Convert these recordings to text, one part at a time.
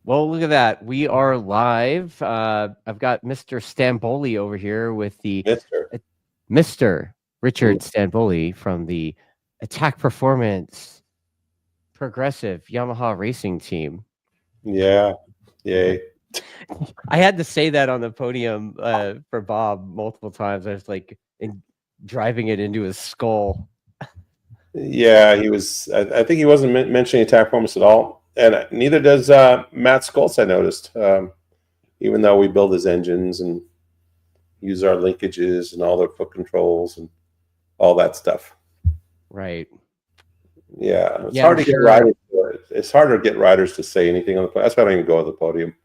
Well, look at that. We are live. I've got Mr. Stamboli over here with the Mister. Mr. Richard Stamboli from the Attack Performance Progressive Yamaha Racing Team. Yeah. Yay. I had to say that on the podium for Bob multiple times. I was like driving it into his skull. Yeah, he was. I think he wasn't mentioning attack performance at all, and neither does Matt Skoltz. I noticed, even though we build his engines and use our linkages and all their foot controls and all that stuff. Right. Yeah, it's hard to get riders. It's harder to get riders to say anything on the podium. That's why I don't even go to the podium.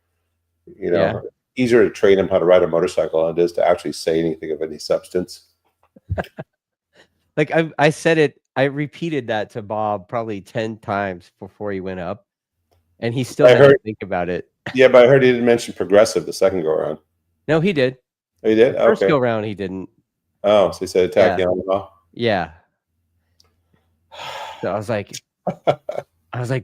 You know, easier to train them how to ride a motorcycle than it is to actually say anything of any substance. Like I said it. I repeated that to Bob probably 10 times before he went up, and he still had to think about it. Yeah, but I heard he didn't mention progressive the second go around. No, he did. Oh, he did? The first go around, he didn't. Oh, so he said attack Yamaha? Yeah. So I was like,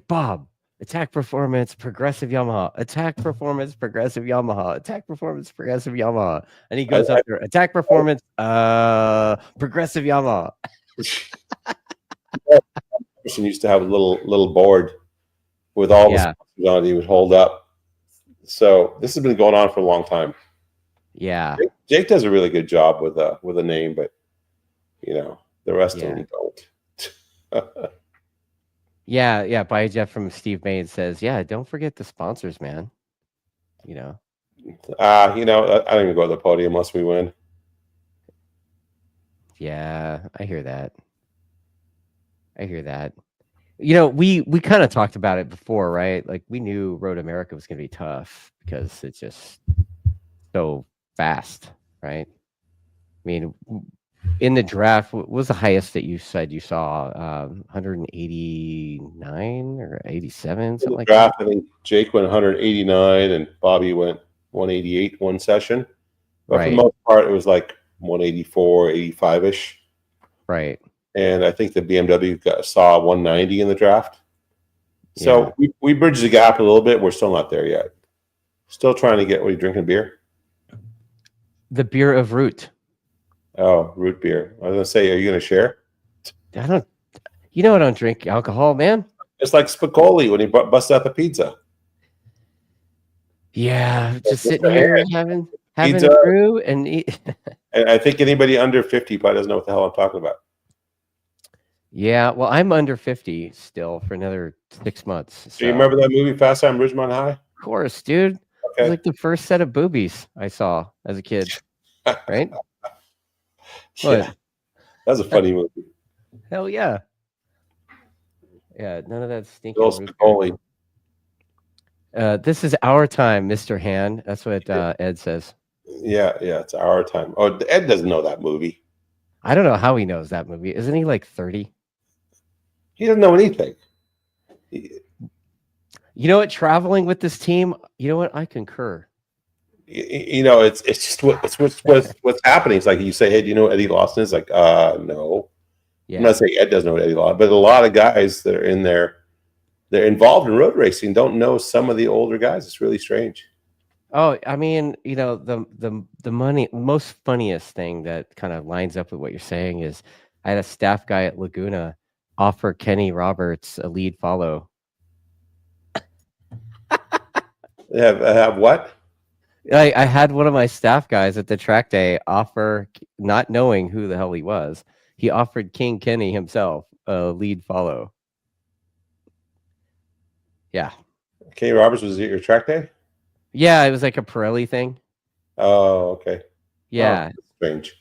Bob, attack performance, progressive Yamaha, attack performance, progressive Yamaha, attack performance, progressive Yamaha. And he goes up there, attack performance, progressive Yamaha. Person used to have a little board with all the sponsors on it he would hold up. So this has been going on for a long time. Yeah. Jake does a really good job with a name, but you know, the rest of them don't. Yeah. By Jeff from Steve Main says, yeah, don't forget the sponsors, man. You know. I don't even go to the podium unless we win. Yeah, I hear that. You know, we kind of talked about it before, right? Like we knew MotoAmerica was going to be tough because it's just so fast, right? I mean, in the draft, what was the highest that you said you saw? 189 or 87, something like that? I think Jake went 189 and Bobby went 188 one session. But for the most part, it was like 184, 85-ish. Right. And I think the BMW saw 190 in the draft. So we bridged the gap a little bit. We're still not there yet. Still trying to get, what are you drinking, beer? The beer of root. Oh, root beer. I was going to say, are you going to share? I don't drink alcohol, man. It's like Spicoli when he busts out the pizza. Yeah, just sitting here having a brew and eat. And I think anybody under 50 probably doesn't know what the hell I'm talking about. Yeah, well, I'm under 50 still for another 6 months. So. Do you remember that movie, Fast Time Ridgemont High? Of course, dude. Okay. It was like the first set of boobies I saw as a kid, right? Yeah, that was a funny movie. Hell yeah. Yeah, none of that stinking. This is our time, Mr. Han. That's what Ed says. Yeah, it's our time. Oh, Ed doesn't know that movie. I don't know how he knows that movie. Isn't he like 30? He doesn't know anything. You know what? Traveling with this team, you know what? I concur. You know, it's just what's happening. It's like you say, hey, do you know what Eddie Lawson is? Like, no. Yeah. I'm not saying Ed doesn't know what Eddie Lawson, but a lot of guys that are in there, they're involved in road racing, don't know some of the older guys. It's really strange. Oh, I mean, you know, the most funniest thing that kind of lines up with what you're saying is I had a staff guy at Laguna offer Kenny Roberts a lead follow. Have what? I had one of my staff guys at the track day offer, not knowing who the hell he was, he offered King Kenny himself a lead follow. Yeah. Kenny Roberts was at your track day? Yeah, it was like a Pirelli thing. Oh, okay. Yeah. Oh, strange.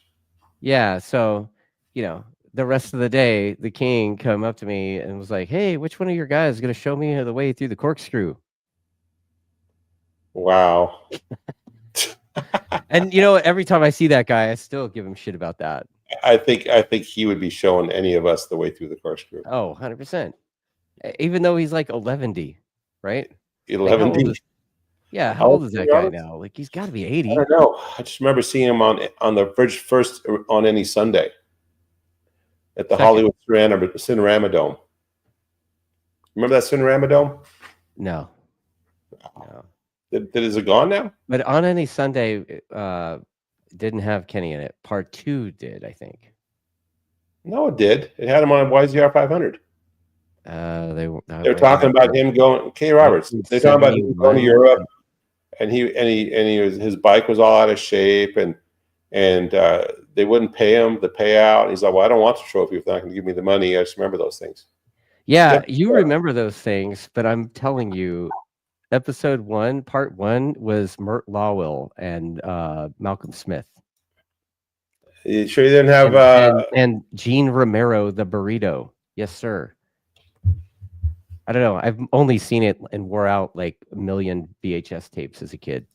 Yeah, so, you know, the rest of the day, the King come up to me and was like, hey, which one of your guys is going to show me the way through the corkscrew? Wow. And, you know, every time I see that guy, I still give him shit about that. I think he would be showing any of us the way through the corkscrew. Oh, 100%. Even though he's like 11D, right? 11D? Yeah, how old is that guy now? Like, he's got to be 80. I don't know. I just remember seeing him on the first on any Sunday at the Hollywood Cinerama Dome. Remember that Cinerama Dome? No. No. Is it gone now? But On Any Sunday didn't have Kenny in it. Part 2 did, I think. No, it did. It had him on YZR 500. They're talking about him going. K. Roberts. They're talking about him going to Europe, and his bike was all out of shape, and they wouldn't pay him the payout. He's like, well, I don't want the trophy if they're not going to give me the money. I just remember those things. Yeah, you remember those things, but I'm telling you, episode 1, part 1 was Mert Lawwell and Malcolm Smith. You sure you didn't have and Gene Romero, the burrito? Yes, sir. I don't know. I've only seen it and wore out like a million VHS tapes as a kid.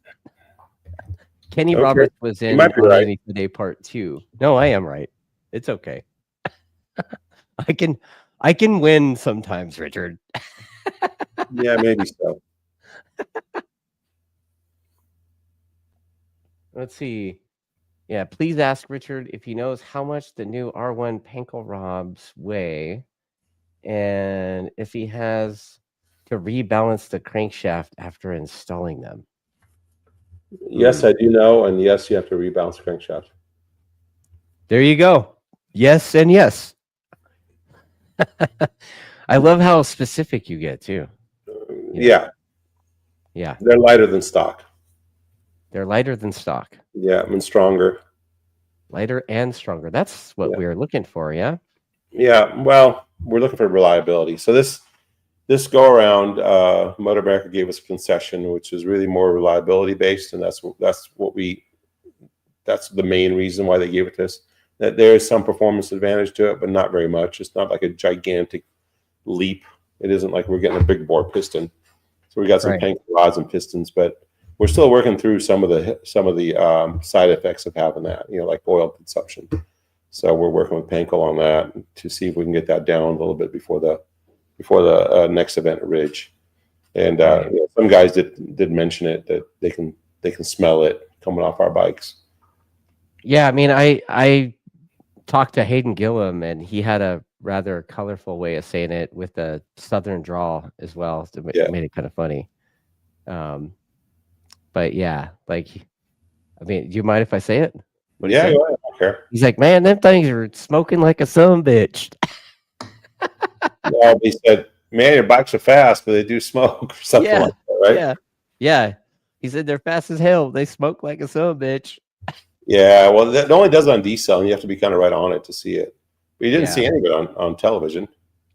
Kenny Roberts was in On Any Today Part 2. No, I am right. It's okay. I can win sometimes, Richard. Yeah, maybe so. Let's see. Yeah, please ask Richard if he knows how much the new R1 Pankel robs weigh, and if he has to rebalance the crankshaft after installing them. Yes, I do know, and yes, you have to rebalance the crankshaft. There you go. Yes and yes. I love how specific you get too. Yeah. Yeah. They're lighter than stock. They're lighter than stock. Yeah, and stronger. Lighter and stronger. That's what we were looking for, yeah? Yeah, well, we're looking for reliability. So this go around, MotoAmerica gave us a concession, which is really more reliability based, and that's the main reason why they gave it to us. That there is some performance advantage to it, but not very much. It's not like a gigantic leap. It isn't like we're getting a big bore piston. So we got some Pankel rods and pistons, but we're still working through some of the side effects of having that, like oil consumption. So we're working with Pankel on that to see if we can get that down a little bit before the next event at Ridge. And some guys did mention it, that they can smell it coming off our bikes. Yeah, I mean, I talked to Hayden Gillum, and he had a rather colorful way of saying it with a southern drawl as well. So it made it kind of funny. But yeah, like, I mean, do you mind if I say it? Go ahead. I don't care. He's like, man, them things are smoking like a sumbitch. Well, he said, man, your bikes are fast, but they do smoke or something like that, right? Yeah. He said they're fast as hell. They smoke like a sumbitch. Yeah, well, that only does it on decel, and you have to be kind of right on it to see it. But you didn't see any of it on television.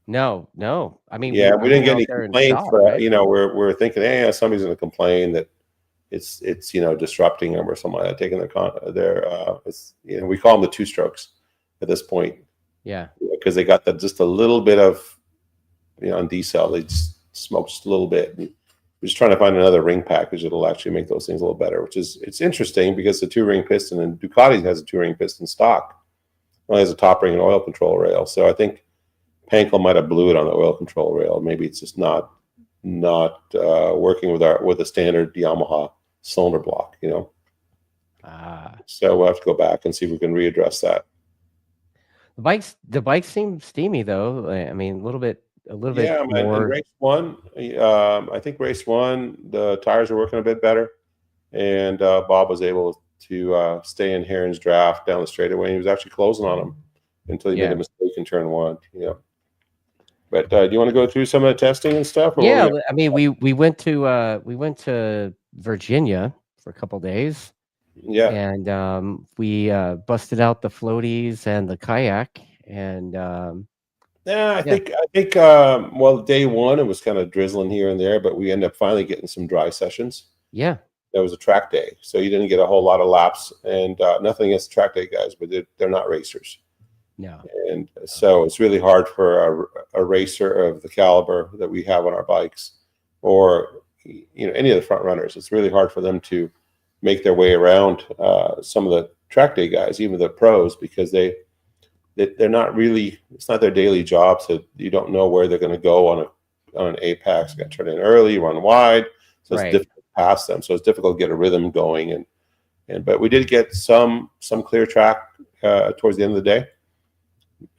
No. I mean, we didn't get any complaints. We're thinking, hey, somebody's going to complain that it's disrupting them or something like that, taking their we call them the two strokes at this point. Yeah, because they got just a little bit of on decel, they just smoke just a little bit. We're just trying to find another ring package that'll actually make those things a little better, it's interesting because the 2-ring piston, and Ducati has a 2-ring piston stock, only has a top ring and oil control rail. So I think Pankel might have blew it on the oil control rail. Maybe it's just not working with a standard Yamaha cylinder block, So we'll have to go back and see if we can readdress that. The bikes seem steamy though. I mean, a little bit more. Race 1, I think race 1, the tires are working a bit better, and Bob was able to stay in Heron's draft down the straightaway. He was actually closing on him until he made a mistake in turn 1. But do you want to go through some of the testing and stuff? Yeah, I mean, we went to Virginia for a couple days. Yeah, and we busted out the floaties and the kayak, and I think well, day 1 it was kind of drizzling here and there, but we ended up finally getting some dry sessions. Yeah, that was a track day, so you didn't get a whole lot of laps, and nothing against the track day guys, but they're not racers. No, and so it's really hard for a racer of the caliber that we have on our bikes, or any of the front runners. It's really hard for them to make their way around some of the track day guys, even the pros, because they're not really, it's not their daily job. So you don't know where they're going to go on an apex. Got to turn in early, run wide, so it's difficult to pass them. So it's difficult to get a rhythm going. But we did get some clear track towards the end of the day,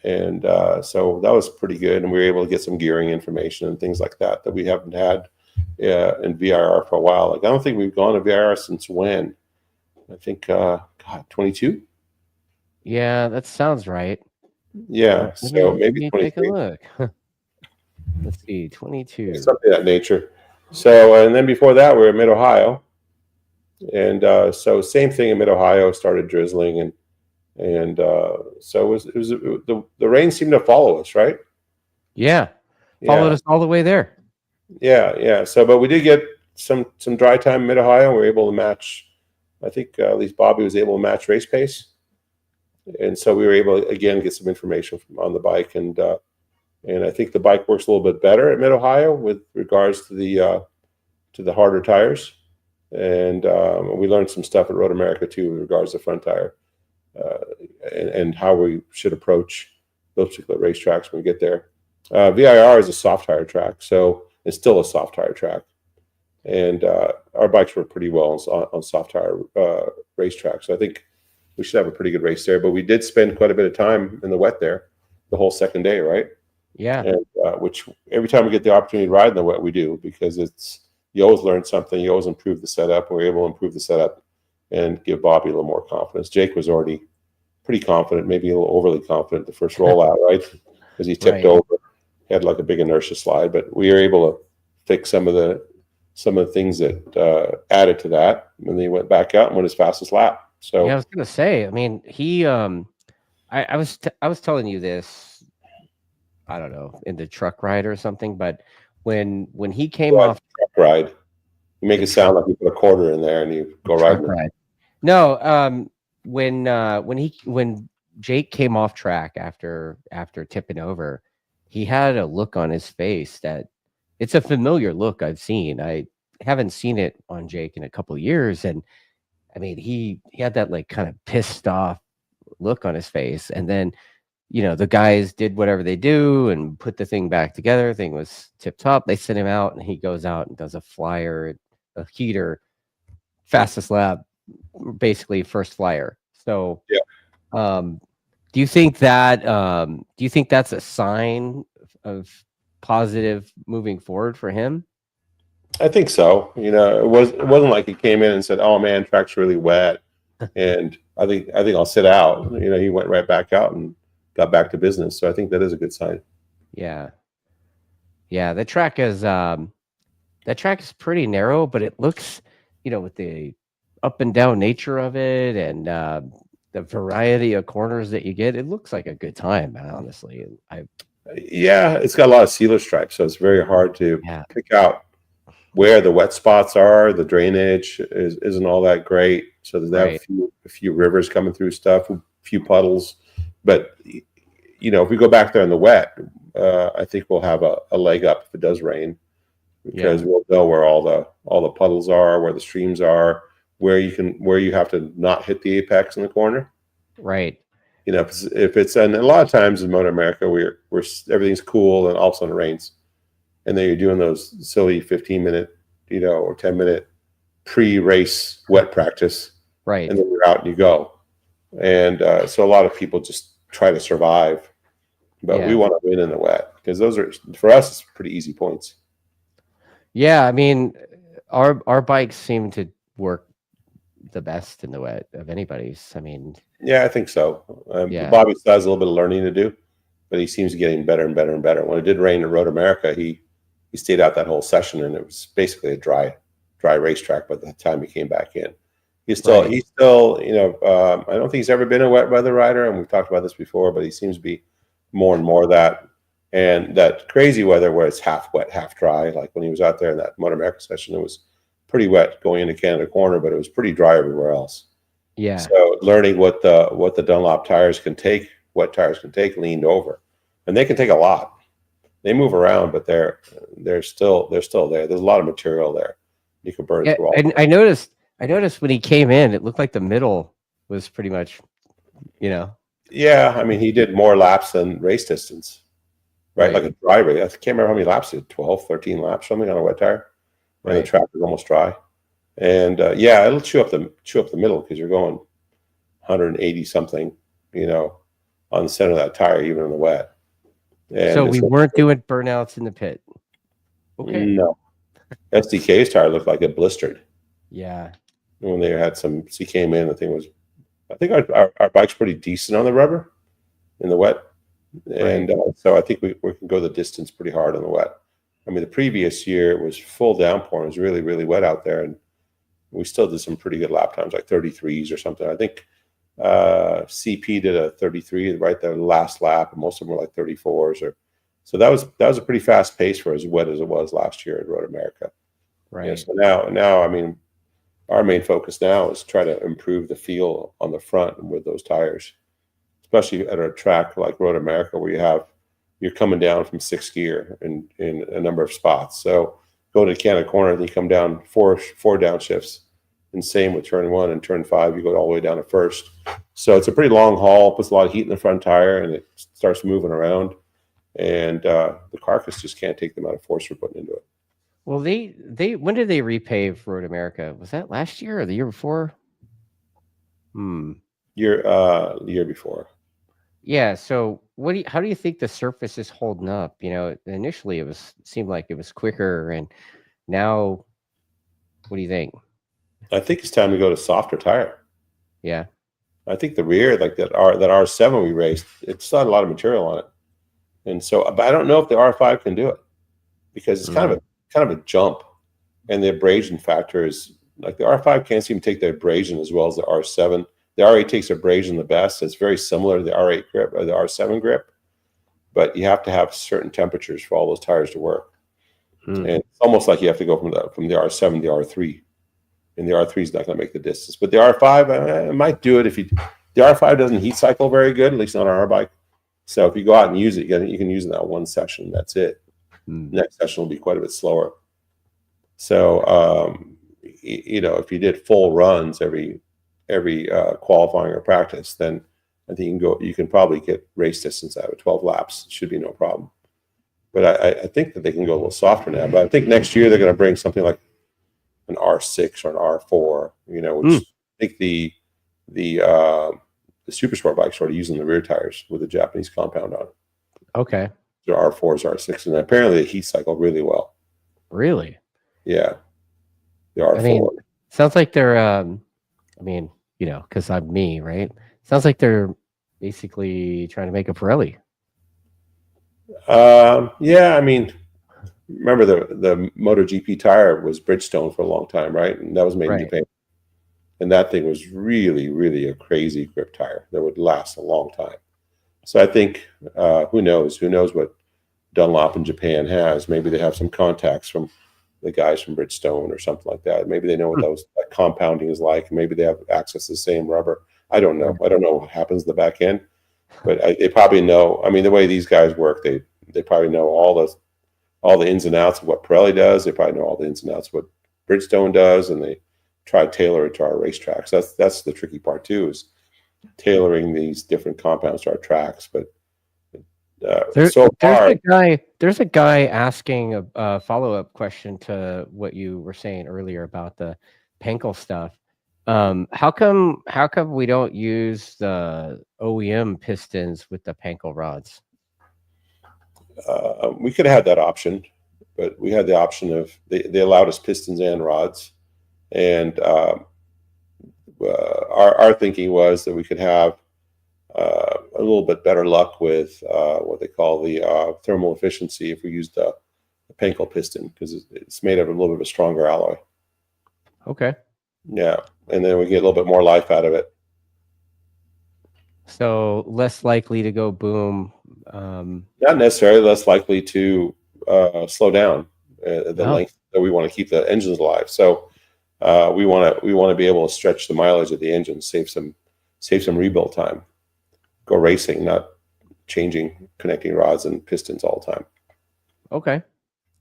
and so that was pretty good. And we were able to get some gearing information and things like that we haven't had in VIR for a while. Like I don't think we've gone to VIR since when? I think God, 22. Yeah, that sounds right. Yeah, so Let maybe me take a 23. look. Let's see, 22. Something of that nature. So, and then before that, we were in Mid Ohio, and so same thing in Mid Ohio. Started drizzling, and so the rain seemed to follow us, right? Yeah, followed Yeah, us all the way there. yeah. So, but we did get some dry time in Mid Ohio. We were able to match. I think at least Bobby was able to match race pace, and so we were able to, again, get some information on the bike, and I think the bike works a little bit better at Mid Ohio with regards to the harder tires, and we learned some stuff at Road America too with regards to front tire, uh, and how we should approach those particular racetracks when we get there. VIR is a soft tire track, so it's still a soft tire track, and our bikes were pretty well on soft tire racetracks. So I think we should have a pretty good race there. But we did spend quite a bit of time in the wet there, the whole second day, right? Yeah, And which every time we get the opportunity to ride in the wet, we do, because you always learn something, you always improve the setup. We're able to improve the setup and give Bobby a little more confidence. Jake was already pretty confident, maybe a little overly confident the first rollout, right? Because he tipped over, he had like a big inertia slide, but we were able to fix some of the things that added to that, and then he went back out and went his fastest lap. So yeah, I was gonna say. I mean, he I was telling you this, I don't know, in the truck ride or something, but when he came off truck ride, you make the it sound like you put a quarter in there and you go truck riding. ride. No, when Jake came off track after tipping over, he had a look on his face that it's a familiar look I've seen. I haven't seen it on Jake in a couple of years, and I mean he had that like kind of pissed off look on his face, and then the guys did whatever they do and put the thing back together. Thing was tip top. They sent him out, and he goes out and does a flyer, a heater, fastest lap, basically first flyer. So, Yeah, do you think that that's a sign of positive moving forward for him? I think so. It wasn't like he came in and said, "Oh man, track's really wet," and I think I'll sit out. He went right back out and got back to business. So I think that is a good sign. Yeah, yeah. The track is pretty narrow, but it looks, with the up and down nature of it and the variety of corners that you get, it looks like a good time. Honestly, Yeah, it's got a lot of sealer stripes, so it's very hard to yeah, pick out where the wet spots are. The drainage isn't all that great, so there's right. a few rivers coming through stuff, a few puddles. But if we go back there in the wet, I think we'll have a leg up if it does rain, because we'll know where all the puddles are, where the streams are, where you have to not hit the apex in the corner. Right. If it's, and a lot of times in MotoAmerica, we're everything's cool and all of a sudden it rains, and then you're doing those silly 15-minute, or 10-minute pre-race wet practice, Right. and then you're out and you go. And so a lot of people just try to survive, but we want to win in the wet, because those are, for us, it's pretty easy points. Yeah, I mean, our bikes seem to work the best in the wet of anybody's. I mean, yeah, I think so. Yeah. Bobby still has a little bit of learning to do, but he seems to be getting better and better and better. When it did rain at Road America, he stayed out that whole session, and it was basically a dry racetrack by the time he came back in. He's still, I don't think he's ever been a wet weather rider, and we've talked about this before, but he seems to be more and more that. And that crazy weather where it's half wet, half dry, like when he was out there in that MotoAmerica session, it was pretty wet going into Canada Corner, but it was pretty dry everywhere else. Yeah. So learning what the Dunlop tires can take, wet tires can take, leaned over, and they can take a lot. They move around, but they're still there. There's a lot of material there. You can burn through all. And I noticed when he came in, it looked like the middle was pretty much, Yeah, I mean, he did more laps than race distance, right? Like a dry race. I can't remember how many laps he did, 12, 13 laps, something on a wet tire. And the track is almost dry. And it'll chew up the middle, because you're going 180 something, on the center of that tire, even in the wet. And so we weren't doing burnouts in the pit. Okay. No, SDK's tire looked like it blistered Yeah. when they had some. She came in, the thing was. I think our bike's pretty decent on the rubber in the wet, and so I think we can go the distance pretty hard on the wet. I mean, the previous year it was full downpour. It was really, really wet out there, and we still did some pretty good lap times, like 33s or something. I think CP did a 33 right the last lap, and most of them were like 34s. So that was a pretty fast pace for as wet as it was last year at Road America. Right. Yeah, so now, I mean, our main focus now is try to improve the feel on the front with those tires, especially at a track like Road America where you're coming down from 6th gear in a number of spots. So go to Canada Corner and you come down four downshifts, and same with turn 1 and turn 5. You go all the way down to first. So it's a pretty long haul, puts a lot of heat in the front tire, and it starts moving around. And the carcass just can't take the amount of force we're putting into it. Well, they when did they repave Road America? Was that last year or the year before? The year before. Yeah. So how do you think the surface is holding up? You know, initially it seemed like it was quicker, and now what do you think? I think it's time to go to softer tire. Yeah. I think the rear, like that R7 we raced, it's not a lot of material on it. And so, but I don't know if the R5 can do it, because it's kind of a jump, and the abrasion factor is like the R5 can't seem to take the abrasion as well as the R7. The R8 takes abrasion the best. It's very similar to the R8 grip or the R7 grip, but you have to have certain temperatures for all those tires to work. And it's almost like you have to go from the R7 to the R3, and the R3 is not going to make the distance. But the R5 might do it if the R5 doesn't heat cycle very good, at least not on our bike. So if you go out and use it, you can use it in that one session. That's it. Next session will be quite a bit slower. So if you did full runs every qualifying or practice, then I think you can probably get race distance out of 12 laps. It should be no problem. But I think that they can go a little softer now. But I think next year they're going to bring something like an R6 or an R4. Which I think the super sport bikes are using the rear tires with the Japanese compound on it. Okay. The R4s, R6, and apparently they heat cycle really well. Really? Yeah. The R4. I mean, sounds like they're, because I'm me, right? Sounds like they're basically trying to make a Pirelli. Yeah, I mean, remember the MotoGP tire was Bridgestone for a long time, right? And that was made in Japan. And that thing was really, really a crazy grip tire that would last a long time. So I think, who knows what Dunlop in Japan has. Maybe they have some contacts from the guys from Bridgestone or something like that. Maybe they know what that compounding is like. Maybe they have access to the same rubber. I don't know. I don't know what happens in the back end, but they probably know. I mean, the way these guys work, they probably know all the ins and outs of what Pirelli does. They probably know all the ins and outs of what Bridgestone does, and they try to tailor it to our racetracks. That's the tricky part too, is tailoring these different compounds to our tracks. But there's a guy asking a follow-up question to what you were saying earlier about the Pankel stuff. How come we don't use the OEM pistons with the Pankel rods? We could have had that option, but we had the option of they allowed us pistons and rods, and our thinking was that we could have a little bit better luck with what they call the thermal efficiency if we used the Pankel piston, because it's made of a little bit of a stronger alloy. Okay. Yeah, and then we get a little bit more life out of it. So less likely to go boom. Not necessarily less likely to slow down the length that we want to keep the engines alive. So we want to be able to stretch the mileage of the engine, save some rebuild time. Go racing, not connecting rods and pistons all the time. Okay.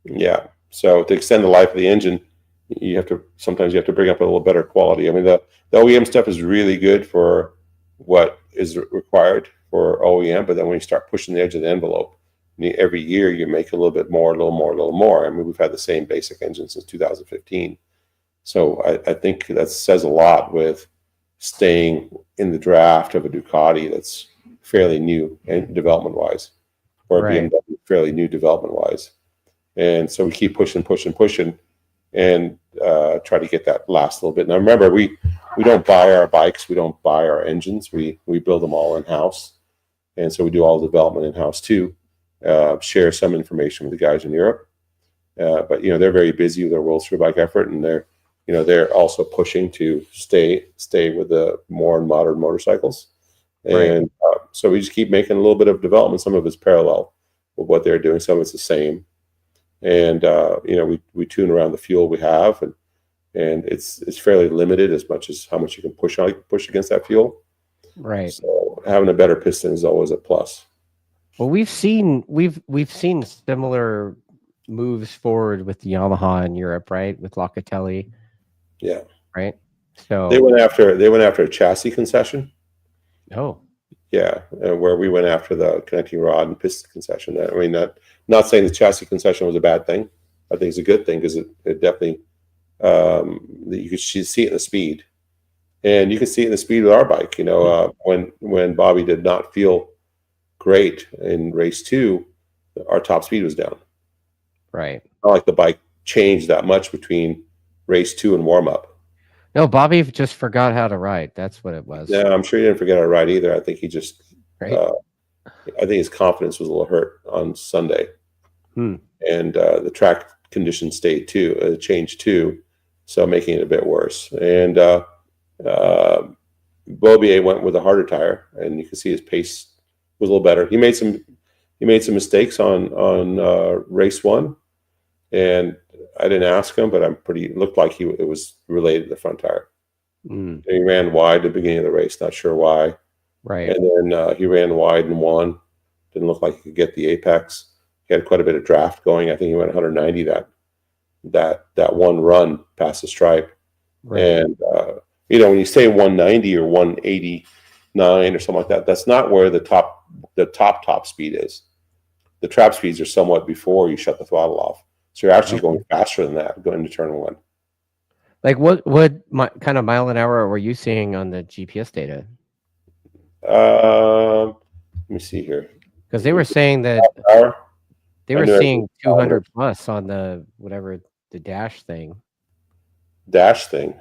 Yeah. So to extend the life of the engine, sometimes you have to bring up a little better quality. I mean, the OEM stuff is really good for what is required for OEM, but then when you start pushing the edge of the envelope, every year you make a little bit more, a little more, a little more. I mean, we've had the same basic engine since 2015. So I think that says a lot with staying in the draft of a Ducati that's fairly new and development-wise, or a BMW fairly new development-wise. And so we keep pushing. and try to get that last little bit. Now remember, we don't buy our bikes, we don't buy our engines, we build them all in house, and so we do all the development in house too. Share some information with the guys in Europe, but they're very busy with their World Superbike effort, and they're also pushing to stay with the more modern motorcycles, and so we just keep making a little bit of development. Some of it's parallel with what they're doing, some of it's the same, and we tune around the fuel we have, and it's fairly limited as much as how much you can push against that fuel. Right. So having a better piston is always a plus. Well, we've seen similar moves forward with Yamaha in Europe, right? With Locatelli. Yeah. Right. So they went after a chassis concession. Oh. Yeah, where we went after the connecting rod and piston concession. I mean, not saying the chassis concession was a bad thing. I think it's a good thing because it definitely you could see it in the speed, and you can see it in the speed with our bike. When Bobby did not feel great in race 2, our top speed was down. Right. Not like the bike changed that much between race 2 and warm up. No, Bobby just forgot how to ride. That's what it was. Yeah, I'm sure he didn't forget how to ride either. I think he just, right. I think his confidence was a little hurt on Sunday, and the track conditions changed too, so making it a bit worse. And Bobier went with a harder tire, and you can see his pace was a little better. He made some mistakes on race 1, and I didn't ask him, but it looked like it was related to the front tire. And he ran wide at the beginning of the race, not sure why. Right. And then he ran wide and won. Didn't look like he could get the apex. He had quite a bit of draft going. I think he went 190 that one run past the stripe. Right. And when you say 190 or 189 or something like that, that's not where the top speed is. The trap speeds are somewhat before you shut the throttle off. So you're actually going faster than that going into turn 1. Like what kind of mile an hour were you seeing on the GPS data? Let me see here. Because they were saying that they were seeing 200 plus on the dash thing. Dash thing.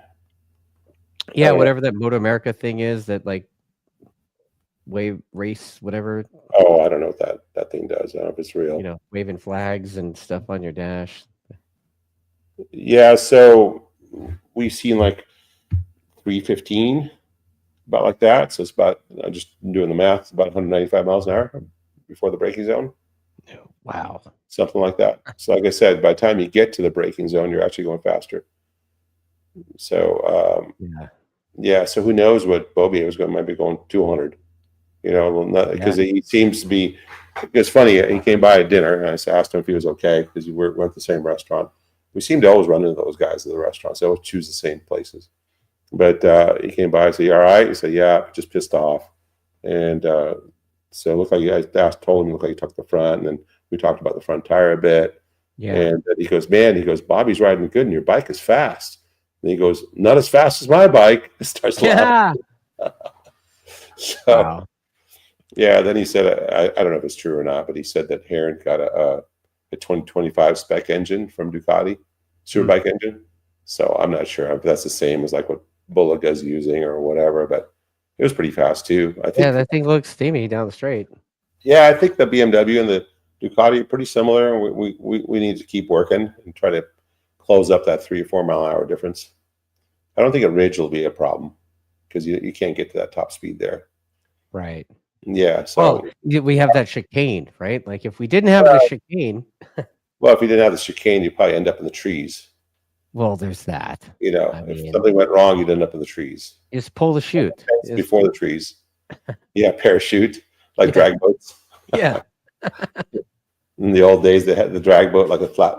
Yeah, whatever that MotoAmerica thing is, that like wave race, whatever. Oh, I don't know what that thing does. I don't know if it's real. Waving flags and stuff on your dash. Yeah, so we've seen like 315, about like that. So it's about, I'm just doing the math, about 195 miles an hour before the braking zone. Wow. Something like that. So like I said, by the time you get to the braking zone, you're actually going faster. So yeah. So who knows what Bobier might be going 200. Because he seems to be. It's funny. He came by at dinner, and I asked him if he was okay because we went to the same restaurant. We seem to always run into those guys at the restaurants. They always choose the same places. But he came by and said, "You all right?" He said, "Yeah, just pissed off." And so it looked like told him it looked like he took the front, and then we talked about the front tire a bit. Yeah. And he goes, "Bobby's riding good, and your bike is fast." And he goes, "Not as fast as my bike." It starts laughing. So. Wow. Yeah, then he said, I don't know if it's true or not, but he said that Heron got a 2025 spec engine from Ducati, Superbike engine. So I'm not sure if that's the same as like what Bulliga's using or whatever, but it was pretty fast too. I think. Yeah, that thing looks steamy down the straight. Yeah, I think the BMW and the Ducati are pretty similar. We need to keep working and try to close up that 3 or 4 mile an hour difference. I don't think a ridge will be a problem because you can't get to that top speed there. Right. Yeah. So we have that chicane, right? Like if we didn't have the chicane. Well, if you didn't have the chicane, you'd probably end up in the trees. Well, there's that. If something went wrong, you'd end up in the trees. Just pull the chute. Before the trees. Yeah, parachute, like drag boats. Yeah. In the old days, they had the drag boat like a flat.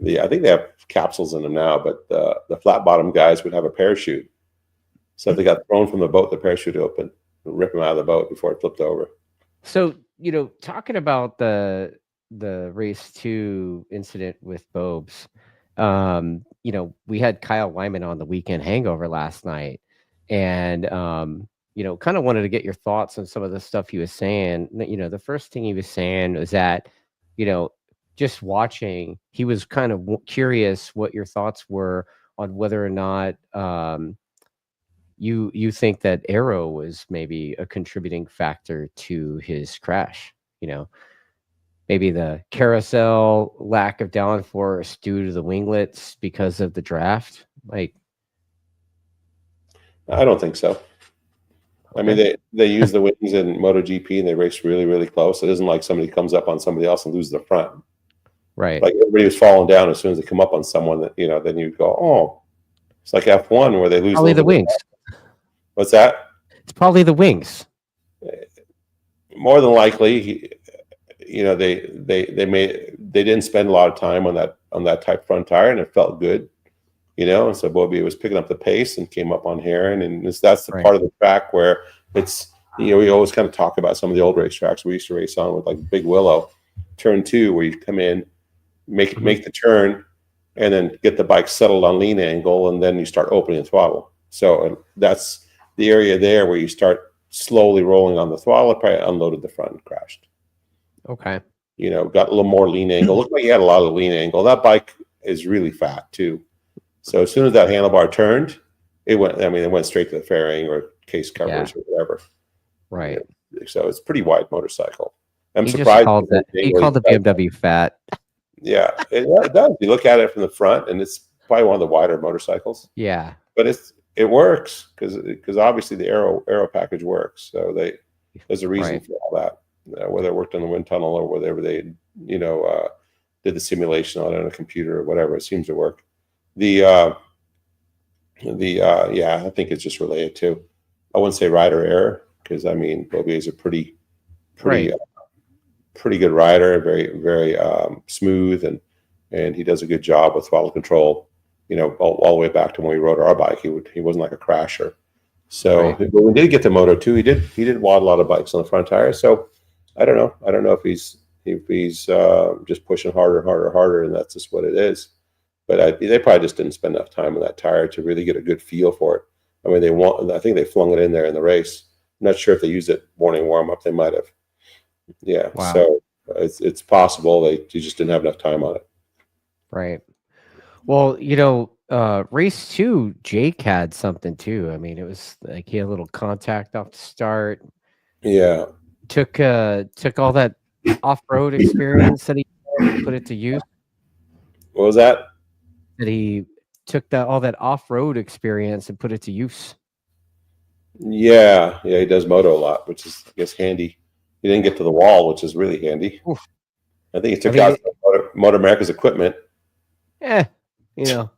I think they have capsules in them now, but the flat bottom guys would have a parachute. So if they got thrown from the boat, the parachute would open. Rip them out of the boat before it flipped over. So, talking about the race 2 incident with Bobes, we had Kyle Wyman on the Weekend Hangover last night, and kind of wanted to get your thoughts on some of the stuff he was saying. The first thing he was saying was that just watching, he was kind of curious what your thoughts were on whether or not you think that aero was maybe a contributing factor to his crash. You know, maybe the carousel lack of downforce due to the winglets because of the draft. Like, I don't think so. I mean, they use the wings in MotoGP and they race really, really close. It isn't like somebody comes up on somebody else and loses the front. right. Like everybody was falling down as soon as they come up on someone that, you know, then you go, oh, it's like F1 where they lose. Probably the wings. What's that? It's probably the wings. More than likely, you know, they didn't spend a lot of time on that type front tire, and it felt good, you know. And so Bobby was picking up the pace and came up on Heron, and that's the part of the track where it's, you know, we always kind of talk about some of the old race tracks we used to race on with, like Big Willow, turn 2, where you come in, make the turn, and then get the bike settled on lean angle, and then you start opening the throttle. So that's the area there where you start slowly rolling on the throttle. It probably unloaded the front and crashed. Okay. You know, got a little more lean angle. Looked like he had a lot of lean angle. That bike is really fat too. So as soon as that handlebar turned, it went straight to the fairing or case covers or whatever. Right. You know, so it's a pretty wide motorcycle. I'm surprised. He called the BMW fat. Yeah, it does. You look at it from the front, and it's probably one of the wider motorcycles. Yeah. But it works because obviously the aero package works. So there's a reason for all that. Whether it worked on the wind tunnel or whatever they, you know, did the simulation on a computer or whatever, it seems to work. Yeah, I think it's just related to, I wouldn't say rider error, because I mean Bobby is a pretty good rider, very very smooth, and he does a good job with throttle control. You know, all the way back to when we rode our bike, he wasn't like a crasher. So when we did get to Moto 2, he did wad a lot of bikes on the front tire. So I don't know if he's just pushing harder, and that's just what it is. But they probably just didn't spend enough time on that tire to really get a good feel for it. I mean, I think they flung it in there in the race. I'm not sure if they used it morning warm up. They might have. Yeah. Wow. So it's possible they just didn't have enough time on it. Right. Well, you know, race 2, Jake had something too. I mean, it was like he had a little contact off the start. Yeah. Took all that off-road experience that he put it to use. What was that? That he took all that off-road experience and put it to use. Yeah, he does moto a lot, which is, I guess, handy. He didn't get to the wall, which is really handy. Oof. I think he took out MotoAmerica's equipment. Yeah, you know.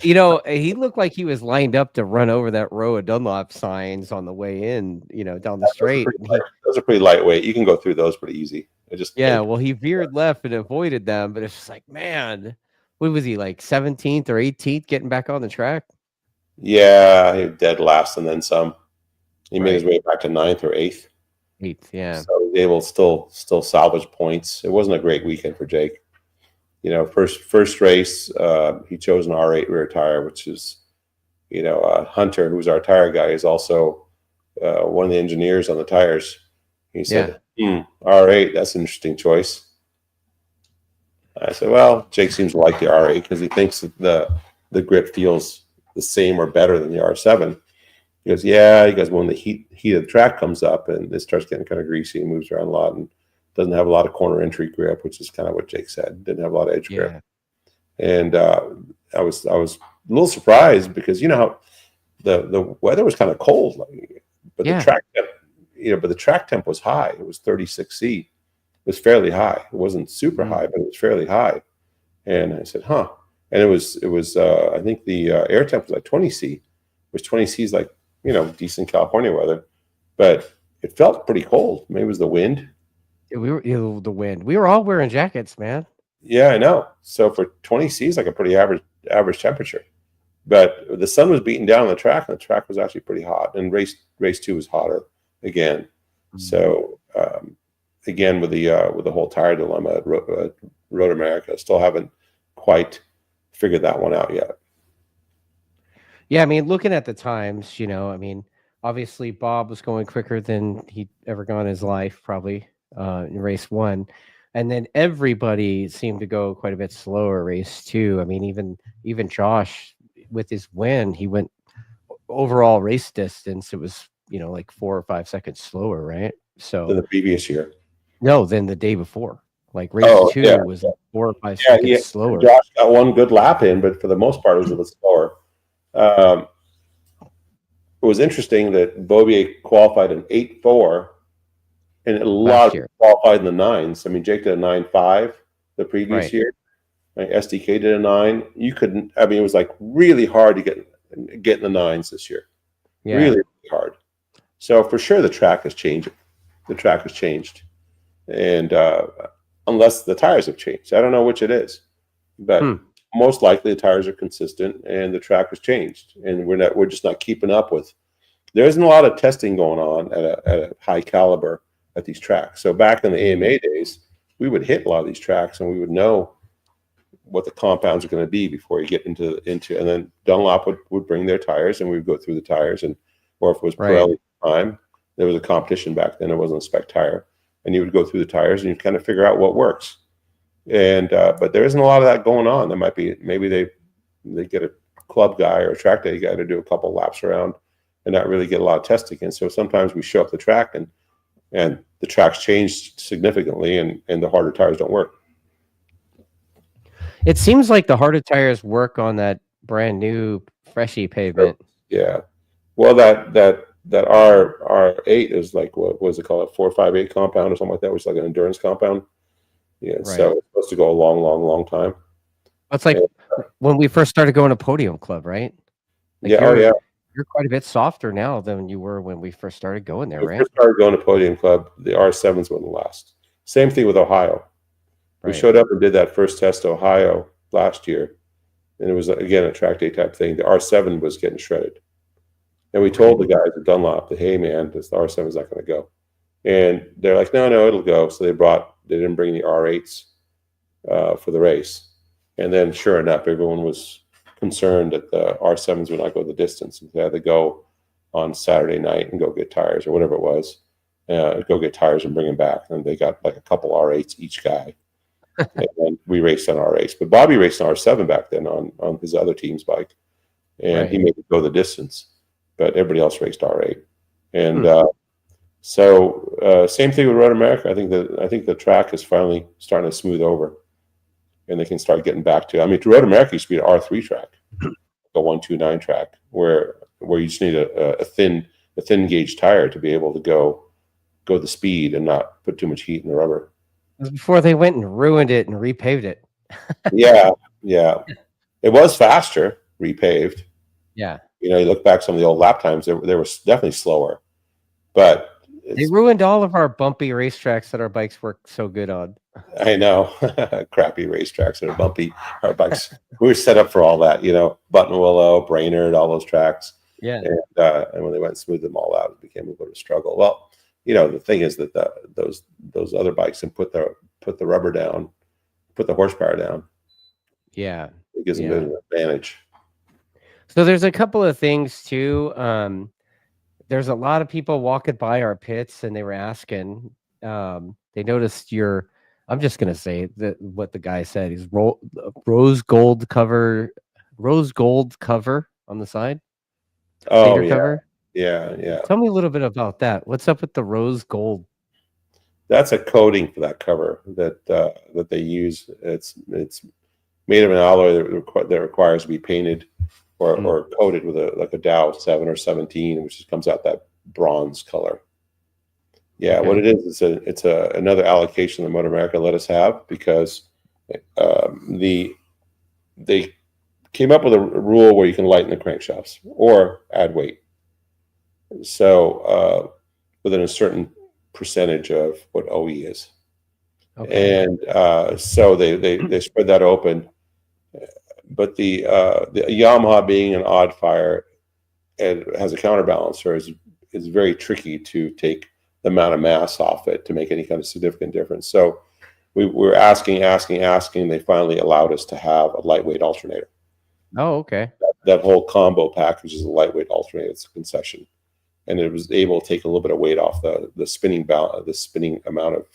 You know, he looked like he was lined up to run over that row of Dunlop signs on the way in, you know, down the straight. Those are pretty lightweight. You can go through those pretty easy. Well, he veered left and avoided them, but it's just like, man, what was he, like 17th or 18th getting back on the track? Yeah, he was dead last and then some. He made his way back to 9th or 8th. 8th, yeah. So he was able to still salvage points. It wasn't a great weekend for Jake. You know, first race, he chose an R8 rear tire, which is, you know, Hunter, who's our tire guy, is also one of the engineers on the tires. He said, R8, that's an interesting choice. I said, well, Jake seems to like the R8 because he thinks that the grip feels the same or better than the R7. He goes, yeah. He goes, when the heat of the track comes up and it starts getting kind of greasy and moves around a lot and doesn't have a lot of corner entry grip, which is kind of what Jake said. Didn't have a lot of edge grip. And I was a little surprised because, you know, how the weather was kind of cold, but the track temp, but the track temp was high. It was 36C. It was fairly high. It wasn't super high, but it was fairly high. And I said, huh. And it was I think the air temp was like 20C, which 20C is like, you know, decent California weather, but it felt pretty cold. Maybe it was the wind. The wind. We were all wearing jackets, man. Yeah, I know. So for 20C is like a pretty average temperature, but the sun was beating down on the track, and the track was actually pretty hot. And race 2 was hotter again. Mm-hmm. So again with the whole tire dilemma at Road America, still haven't quite figured that one out yet. Yeah, I mean, looking at the times, you know, I mean, obviously Bob was going quicker than he'd ever gone in his life, probably in race 1. And then everybody seemed to go quite a bit slower race too. I mean, even Josh with his win, he went overall race distance. It was, like 4 or 5 seconds slower, right? So than the previous year. no, than the day before. Like race 2 yeah. was 4 or 5 Yeah, seconds slower. Josh got one good lap in, but for the most part, it was a bit slower. It was interesting that Bobier qualified in 8.4, and a lot of people qualified in the 9s. I mean, Jake did a 9.5 the previous year. SDK did a 9. You couldn't. I mean, it was like really hard to get in the 9s this year. Yeah. Really, really hard. So for sure, the track has changed. The track has changed, and unless the tires have changed, I don't know which it is, but most likely the tires are consistent and the track has changed, and we're just not keeping up with. There isn't a lot of testing going on at a high caliber at these tracks. So back in the AMA days, we would hit a lot of these tracks and we would know what the compounds are going to be before you get into, and then Dunlop would bring their tires and we would go through the tires, and or if it was Pirelli time, there was a competition back then. It wasn't a spec tire, and you would go through the tires and you kind of figure out what works. And but there isn't a lot of that going on. There might be, maybe they get a club guy or a track day guy to do a couple laps around and not really get a lot of testing. And so sometimes we show up the track and the track's changed significantly, and the harder tires don't work. It seems like the harder tires work on that brand new freshy pavement. Yeah. Well, that R8 is like, what was it called? A 458 compound or something like that, which is like an endurance compound. Yeah. Right. So it's supposed to go a long, long, long time. It's like when we first started going to Podium Club, right? Like yeah. You're quite a bit softer now than you were when we first started going there, right? When we first started going to Podium Club, the R7s wouldn't last. Same thing with Ohio. We showed up and did that first test Ohio last year, and it was, again, a track day type thing. The R7 was getting shredded. And we told the guys at Dunlop that, hey, man, the R7 is not going to go. And they're like, no, it'll go. So they didn't bring the R8s for the race. And then sure enough, everyone was concerned that the R7s would not go the distance. They had to go on Saturday night and go get tires or whatever it was, go get tires and bring them back. And they got like a couple R8s each guy. And we raced on R8s. But Bobby raced on R7 back then on his other team's bike. And he made it go the distance. But everybody else raced R8. And so same thing with Road America. I think the track is finally starting to smooth over, and they can start getting back to. I mean, Road America used to be an R3 track, a 129 track, where you just need a thin gauge tire to be able to go the speed and not put too much heat in the rubber. It was before they went and ruined it and repaved it. yeah, it was faster repaved. Yeah. You know, you look back some of the old lap times, they were definitely slower, but they ruined all of our bumpy racetracks that our bikes worked so good on. I know. Crappy racetracks that are bumpy. Our bikes, we were set up for all that, Buttonwillow, Brainerd, all those tracks. Yeah. And when they went and smoothed them all out, it became a bit of a struggle. Well, the thing is that those other bikes and put the rubber down, put the horsepower down. Yeah. It gives them a bit of an advantage. So there's a couple of things too. There's a lot of people walking by our pits and they were asking, they noticed I'm just going to say that what the guy said is rose gold cover on the side. Oh, yeah. Cover. Yeah. Tell me a little bit about that. What's up with the rose gold? That's a coating for that cover that they use. It's made of an alloy that requires to be painted or coated with a Dow 7 or 17, which just comes out that bronze color. Yeah, okay. What it is it's another allocation that MotoAmerica let us have because they came up with a rule where you can lighten the crankshafts or add weight. So within a certain percentage of what OE is. Okay. And so they spread that open. But the Yamaha, being an odd fire and has a counterbalancer, is very tricky to take the amount of mass off it to make any kind of significant difference. So we were asking. They finally allowed us to have a lightweight alternator. Oh, okay. That whole combo package is a lightweight alternator. It's a concession, and it was able to take a little bit of weight off the spinning amount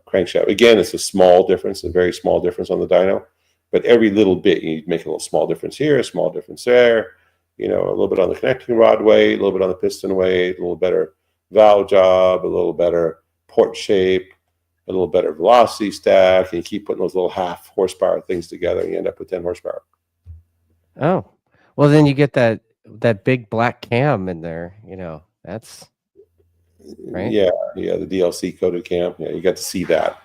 crankshaft. Again, it's a small difference, a very small difference on the dyno, but every little bit you make a little small difference here, a small difference there. You know, a little bit on the connecting rod weight, a little bit on the piston weight, a little better valve job, a little better port shape, a little better velocity stack, and you keep putting those little half horsepower things together, and you end up with 10 horsepower. Oh, well, then you get that big black cam in there. You know, that's right. Yeah, the DLC coded cam. Yeah, you got to see that.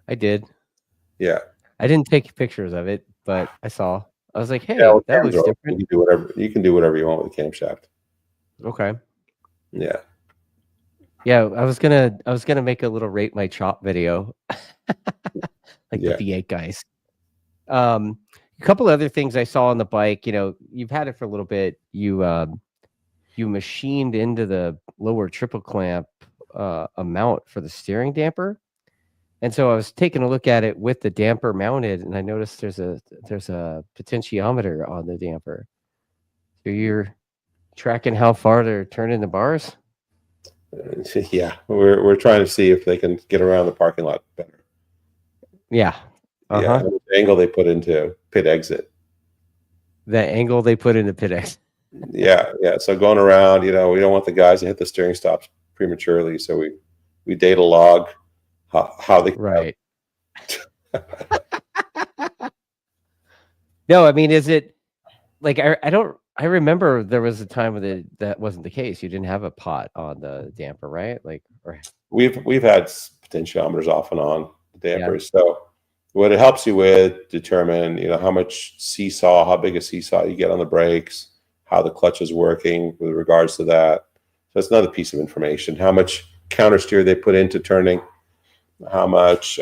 I did. Yeah, I didn't take pictures of it, but I saw. I was like, hey, well, that looks different. You can do whatever. You can do whatever you want with the camshaft. Okay. Yeah. Yeah, I was gonna make a little rate my chop video, like the V8 guys. A couple other things I saw on the bike. You know, you've had it for a little bit. You machined into the lower triple clamp a mount for the steering damper, and so I was taking a look at it with the damper mounted, and I noticed there's a potentiometer on the damper. So you're tracking how far they're turning the bars. Yeah, we're trying to see if they can get around the parking lot better. Yeah. Yeah, the angle they put into pit exit. The angle they put into pit exit. Yeah. So going around, you know, we don't want the guys to hit the steering stops prematurely, so we data log how they right. No, I mean, is it like I remember there was a time when that wasn't the case. You didn't have a pot on the damper, right? Like, we've had potentiometers off and on the dampers. Yeah. So what it helps you with determine, you know, how much seesaw, how big a seesaw you get on the brakes, how the clutch is working with regards to that. So it's another piece of information. How much counter steer they put into turning, how much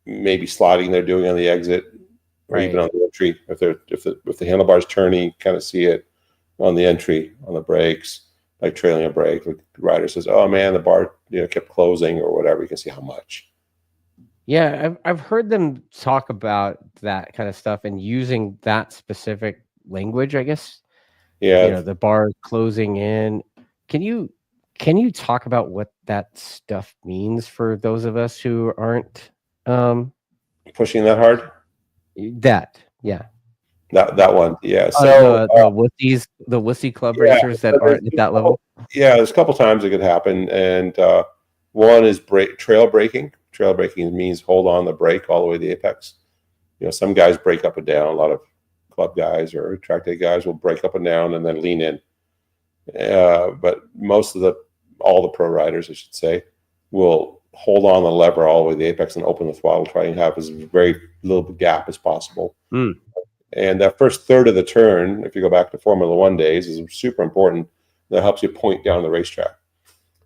maybe sliding they're doing on the exit. Or even on the entry, if the handlebar's turning, you kind of see it on the entry on the brakes, like trailing a brake. The rider says, "Oh man, the bar kept closing or whatever." You can see how much. Yeah, I've heard them talk about that kind of stuff and using that specific language, I guess. Yeah, you know, the bar closing in. Can you talk about what that stuff means for those of us who aren't pushing that hard? That one, yeah. So the wussy club racers that aren't at that level. Yeah, there's a couple times it could happen, and one is trail braking. Trail braking means hold on the brake all the way to the apex. You know, some guys break up and down. A lot of club guys or track day guys will break up and down and then lean in. But most of all the pro riders, I should say, will hold on the lever all the way to the apex and open the throttle, try and have as very little gap as possible. And that first third of the turn, if you go back to Formula One days, is super important. That helps you point down the racetrack.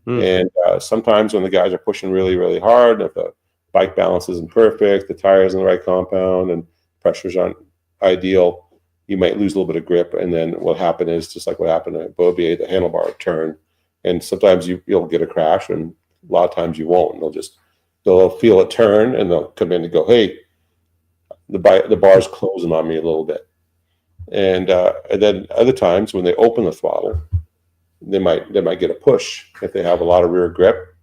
And sometimes when the guys are pushing really, really hard, if the bike balance isn't perfect, the tires in the right compound, and pressures aren't ideal, you might lose a little bit of grip. And then what happened is just like what happened at Beaubier, the handlebar will turn. And sometimes you'll get a crash, and a lot of times you won't. And they'll feel it turn, and they'll come in and go, "Hey, the bar's closing on me a little bit." And then other times when they open the throttle, they might get a push. If they have a lot of rear grip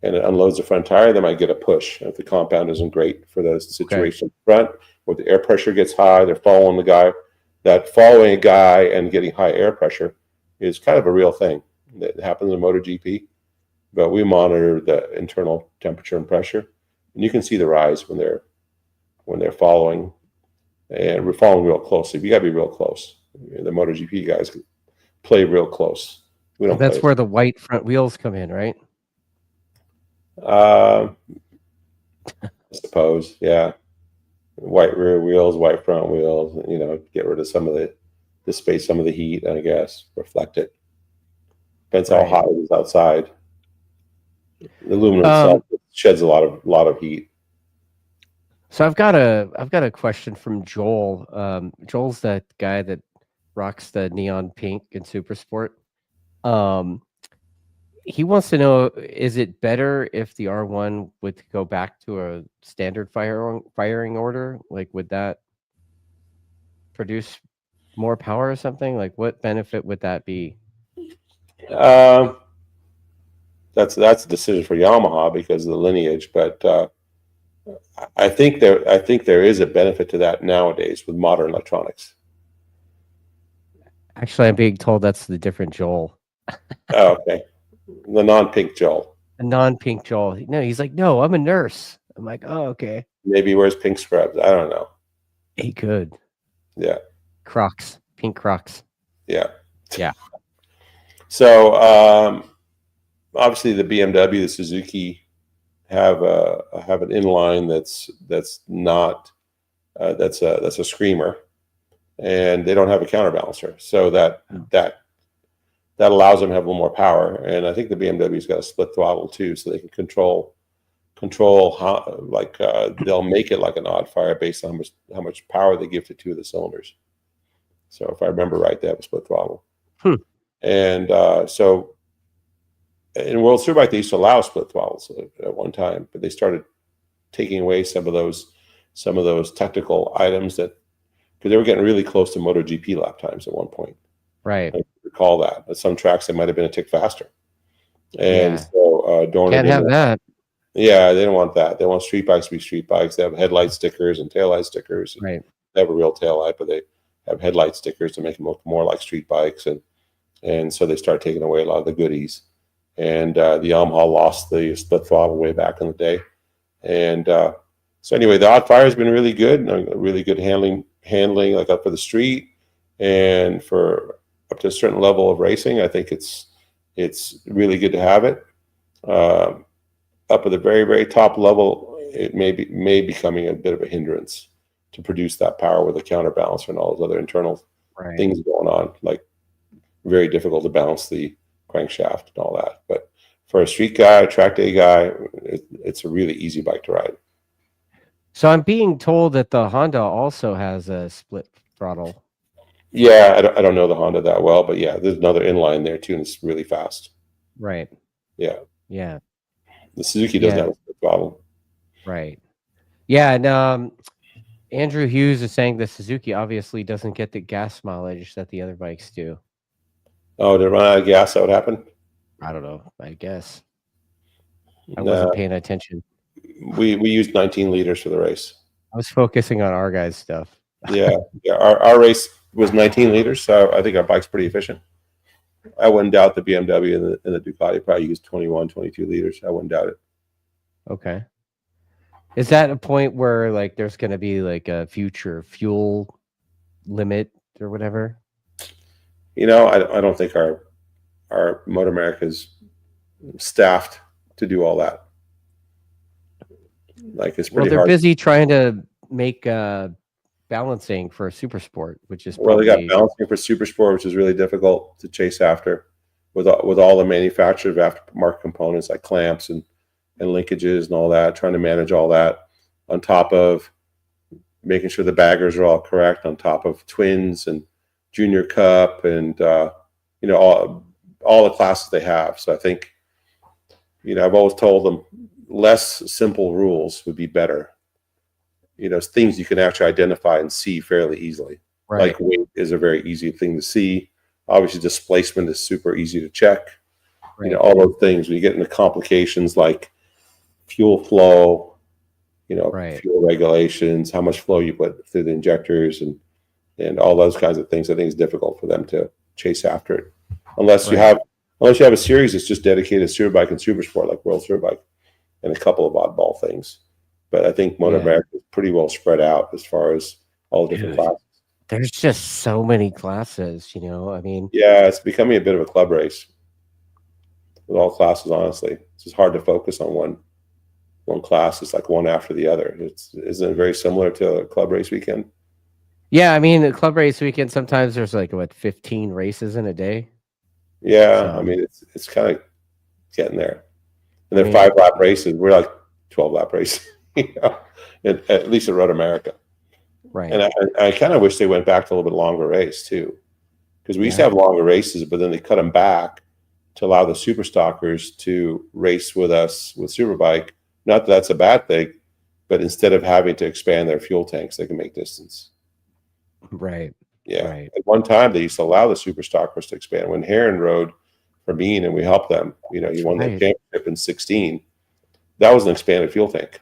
and it unloads the front tire, they might get a push. If the compound isn't great for the situation front, or the air pressure gets high, they're following the guy. That following a guy and getting high air pressure is kind of a real thing that happens in MotoGP. But we monitor the internal temperature and pressure, and you can see the rise when they're following, and we're following real closely. We got to be real close. The MotoGP guys play real close. We don't. That's where the white front wheels come in, right? I suppose, yeah. White rear wheels, white front wheels. You know, get rid of some of the space, some of the heat. I guess reflect it. Depends how hot it is outside. The aluminum itself sheds a lot of heat. So I've got a question from Joel. Joel's that guy that rocks the neon pink in Super Sport. He wants to know, is it better if the R1 would go back to a standard firing order? Like, would that produce more power or something? Like, what benefit would that be? that's a decision for Yamaha because of the lineage. But I think there is a benefit to that nowadays with modern electronics. Actually, I'm being told that's the different Joel. Oh, okay, the non-pink Joel. A non-pink Joel. No, he's like, no, I'm a nurse. I'm like, oh, okay. Maybe he wears pink scrubs. I don't know. He could. Yeah. Crocs, pink Crocs. Yeah. Yeah. So obviously the BMW, the Suzuki have an inline that's not that's a screamer, and they don't have a counterbalancer, so that allows them to have a little more power. And I think the BMW's got a split throttle too, so they can control how, like they'll make it like an odd fire based on how much power they give to two of the cylinders. So if I remember right, they have a split throttle. And so in World Superbike, they used to allow split throttles at one time, but they started taking away some of those technical items because they were getting really close to MotoGP lap times at one point. Right. I recall that. At some tracks, they might have been a tick faster. And so Dorna can't have that. Yeah, they don't want that. They want street bikes to be street bikes. They have headlight stickers and taillight stickers. Right. They have a real taillight, but they have headlight stickers to make them look more like street bikes. And so they start taking away a lot of the goodies. And the Yamaha lost the split throttle way back in the day. And so anyway, the odd fire has been really good, really good handling like up for the street and for up to a certain level of racing. I think it's really good to have it. Up at the very, very top level, it may be becoming a bit of a hindrance to produce that power with a counterbalancer and all those other internal things going on. Like very difficult to balance the crankshaft and all that. But for a street guy, a track day guy, it's a really easy bike to ride. So I'm being told that the Honda also has a split throttle. Yeah, I don't know the Honda that well, but yeah, there's another inline there too, and it's really fast. Right. Yeah. Yeah. The Suzuki doesn't have a split throttle. Right. Yeah, and Andrew Hughes is saying the Suzuki obviously doesn't get the gas mileage that the other bikes do. Oh, did it run out of gas? That would happen? I don't know. I guess. I wasn't paying attention. We used 19 liters for the race. I was focusing on our guys' stuff. Yeah. Our race was 19 liters, so I think our bike's pretty efficient. I wouldn't doubt the BMW and the Ducati probably used 21, 22 liters. I wouldn't doubt it. Okay. Is that a point where like there's going to be like a future fuel limit or whatever? You know, I don't think our MotoAmerica is staffed to do all that. Like it's pretty they're hard. busy trying to make balancing for a super sport, which is they got balancing for super sport, which is really difficult to chase after with all the manufactured aftermarket components like clamps and linkages and all that, trying to manage all that on top of making sure the baggers are all correct, on top of twins and junior cup and all the classes they have. So I think, I've always told them less simple rules would be better. Things you can actually identify and see fairly easily. Right. Like weight is a very easy thing to see. Obviously, displacement is super easy to check. Right. All those things. When you get into complications like fuel flow, fuel regulations, how much flow you put through the injectors, and all those kinds of things, I think it's difficult for them to chase after it, unless you have a series that's just dedicated to Superbike and Supersport, like World Superbike, and a couple of oddball things. But I think MotoAmerica is pretty well spread out as far as all the different classes. There's just so many classes, I mean. Yeah, it's becoming a bit of a club race with all classes, honestly. It's just hard to focus on one class. It's like one after the other. Isn't it very similar to a club race weekend? Yeah, I mean, a club race weekend, sometimes there's like, 15 races in a day? Yeah, so, I mean, it's kind of getting there. And they're 5-lap races. We're like 12-lap races. At least at Road America. Right. And I kind of wish they went back to a little bit longer race too, because we used to have longer races, but then they cut them back to allow the super stockers to race with us with Superbike. Not that that's a bad thing, but instead of having to expand their fuel tanks, they can make distance. Right. Yeah. Right. At one time, they used to allow the super stockers to expand. When Heron rode for Bean, and we helped them. You know, he won the Right. championship in 16. That was an expanded fuel tank.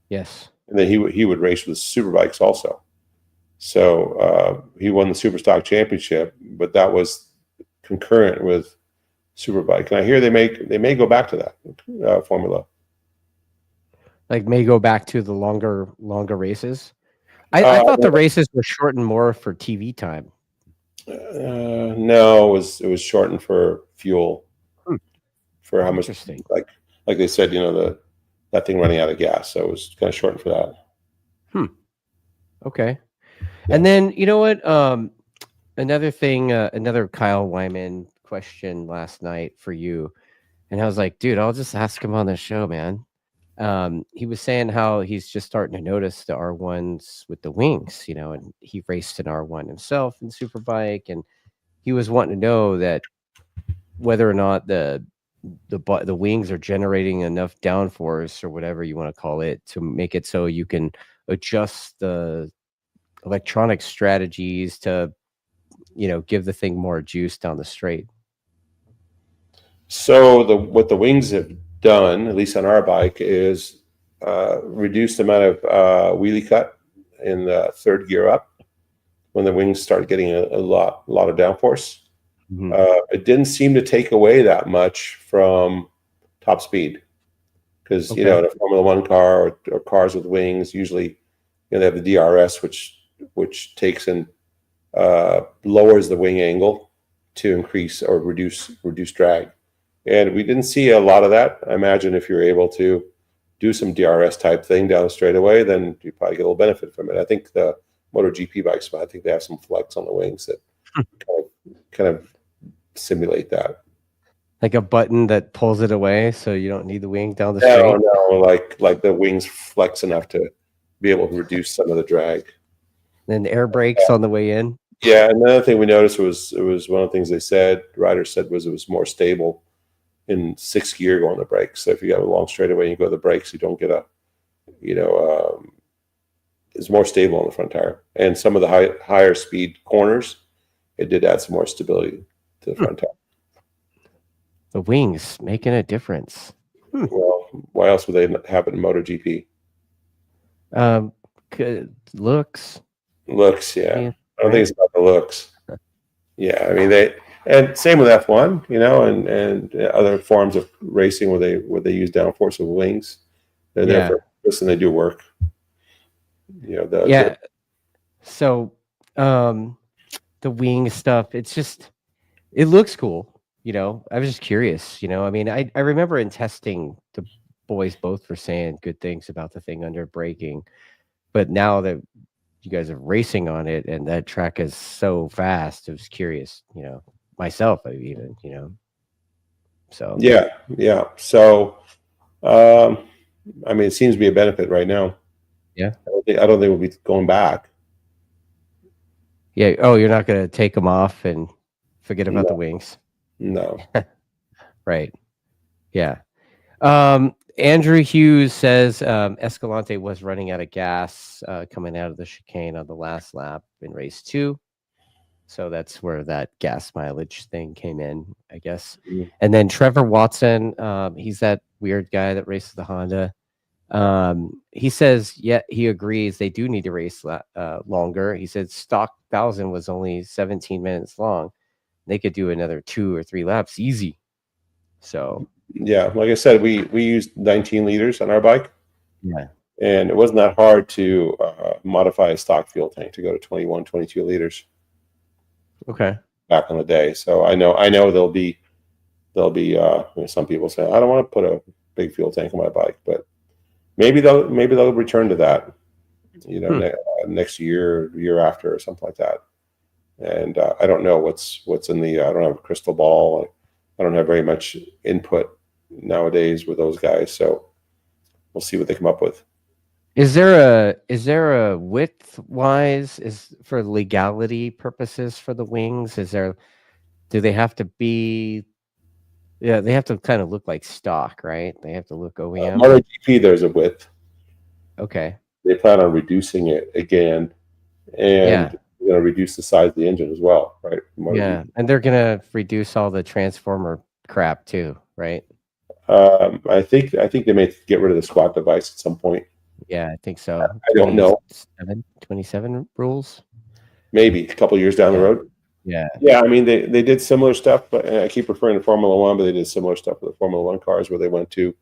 Yes. And then he would race with Superbikes also. So he won the Superstock championship, but that was concurrent with Superbike. And I hear they may go back to that formula. Like may go back to the longer races. I thought the races were shortened more for TV time. No, it was shortened for fuel. For how much, like they said, you know, that thing running out of gas. So it was kind of shortened for that. Okay. Yeah. And then, you know what? Another thing, another Kyle Wyman question last night for you. And I was like, dude, I'll just ask him on the show, man. He was saying how he's just starting to notice the R1s with the wings, you know, and he raced an R1 himself in Superbike, and he was wanting to know that whether or not the wings are generating enough downforce or whatever you want to call it to make it so you can adjust the electronic strategies to, you know, give the thing more juice down the straight. So what the wings have done, at least on our bike, is reduce the amount of wheelie cut in the third gear up when the wings start getting a lot of downforce. It didn't seem to take away that much from top speed because you know, in a Formula One car or cars with wings, usually, you know, they have the DRS, which takes and lowers the wing angle to increase or reduce drag. And we didn't see a lot of that. I imagine if you're able to do some DRS type thing down the straightaway, then you probably get a little benefit from it. I think the MotoGP bikes, I think they have some flex on the wings that kind of simulate that. Like a button that pulls it away so you don't need the wing down the straight? No, like the wings flex enough to be able to reduce some of the drag. Then air brakes on the way in? Yeah, another thing we noticed was one of the things they said, riders said, was it was more stable in sixth gear going to brakes. So if you got a long straightaway and you go to the brakes, you don't get a, you know, it's more stable on the front tire. And some of the higher speed corners, it did add some more stability to the front tire. The wings making a difference. Well, why else would they have it in MotoGP? Looks. Looks, yeah. I don't think it's about the looks. Yeah, I mean and same with F1, you know, and other forms of racing where they use downforce of wings. They're there for this, and they do work. You know, so the wing stuff, it looks cool. You know, I was just curious, you know, I mean, I remember in testing, the boys both were saying good things about the thing under braking, but now that you guys are racing on it and that track is so fast, I was curious, you know, myself even, you know, so. Yeah. So, I mean, it seems to be a benefit right now. Yeah. I don't think we'll be going back. Yeah. Oh, you're not going to take them off and forget about the wings. No. Right. Yeah. Andrew Hughes says Escalante was running out of gas coming out of the chicane on the last lap in race 2. So that's where that gas mileage thing came in, I guess. And then Trevor Watson, he's that weird guy that races the Honda. He says, he agrees they do need to race longer. He said stock 1,000 was only 17 minutes long. They could do another 2 or 3 laps easy. So yeah, like I said, we used 19 liters on our bike. Yeah, and it wasn't that hard to modify a stock fuel tank to go to 21, 22 liters. Okay. Back in the day, so I know there'll be some people say I don't want to put a big fuel tank on my bike, but maybe they'll return to that, you know, next year after or something like that. And I don't know what's in the I don't have a crystal ball. I don't have very much input nowadays with those guys, so we'll see what they come up with. Is there a width wise is for legality purposes for the wings? Do they have to be? Yeah, they have to kind of look like stock, right? They have to look OEM. MotoGP, there's a width. Okay. They plan on reducing it again, and they're going to reduce the size of the engine as well, right? Yeah, and they're going to reduce all the transformer crap too, right? I think they may get rid of the squat device at some point. Yeah, I think so. I don't know. 27 rules. Maybe a couple years down the road. Yeah. Yeah, I mean they did similar stuff, but I keep referring to Formula One, but they did similar stuff with the Formula One cars where they went to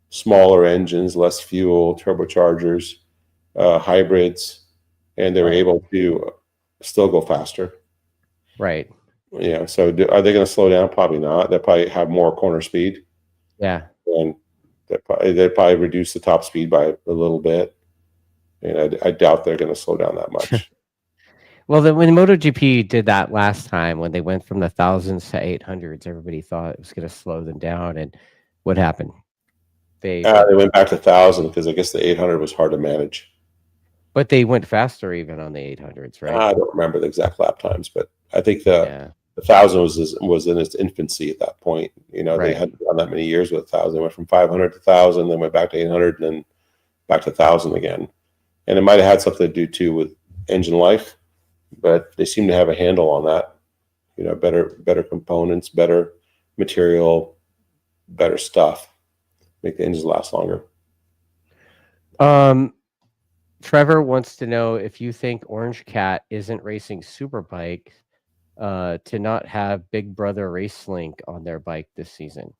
smaller engines, less fuel, turbochargers, hybrids, and they were able to still go faster. Right. Yeah. So are they going to slow down? Probably not. They'll probably have more corner speed. Yeah. And they'd probably reduce the top speed by a little bit. And I doubt they're going to slow down that much. Well, when MotoGP did that last time, when they went from the thousands to 800s, everybody thought it was going to slow them down. And what happened? They went back to 1,000 because I guess the 800 was hard to manage. But they went faster even on the 800s, right? I don't remember the exact lap times, but I think the 1,000 was in its infancy at that point. You know, they hadn't done that many years with 1,000. They went from 500 to 1,000, then went back to 800, and then back to 1,000 again. And it might have had something to do too with engine life, but they seem to have a handle on that. You know, better components, better material, better stuff, make the engines last longer. Trevor wants to know if you think Orange Cat isn't racing Superbike to not have Big Brother RaceLink on their bike this season.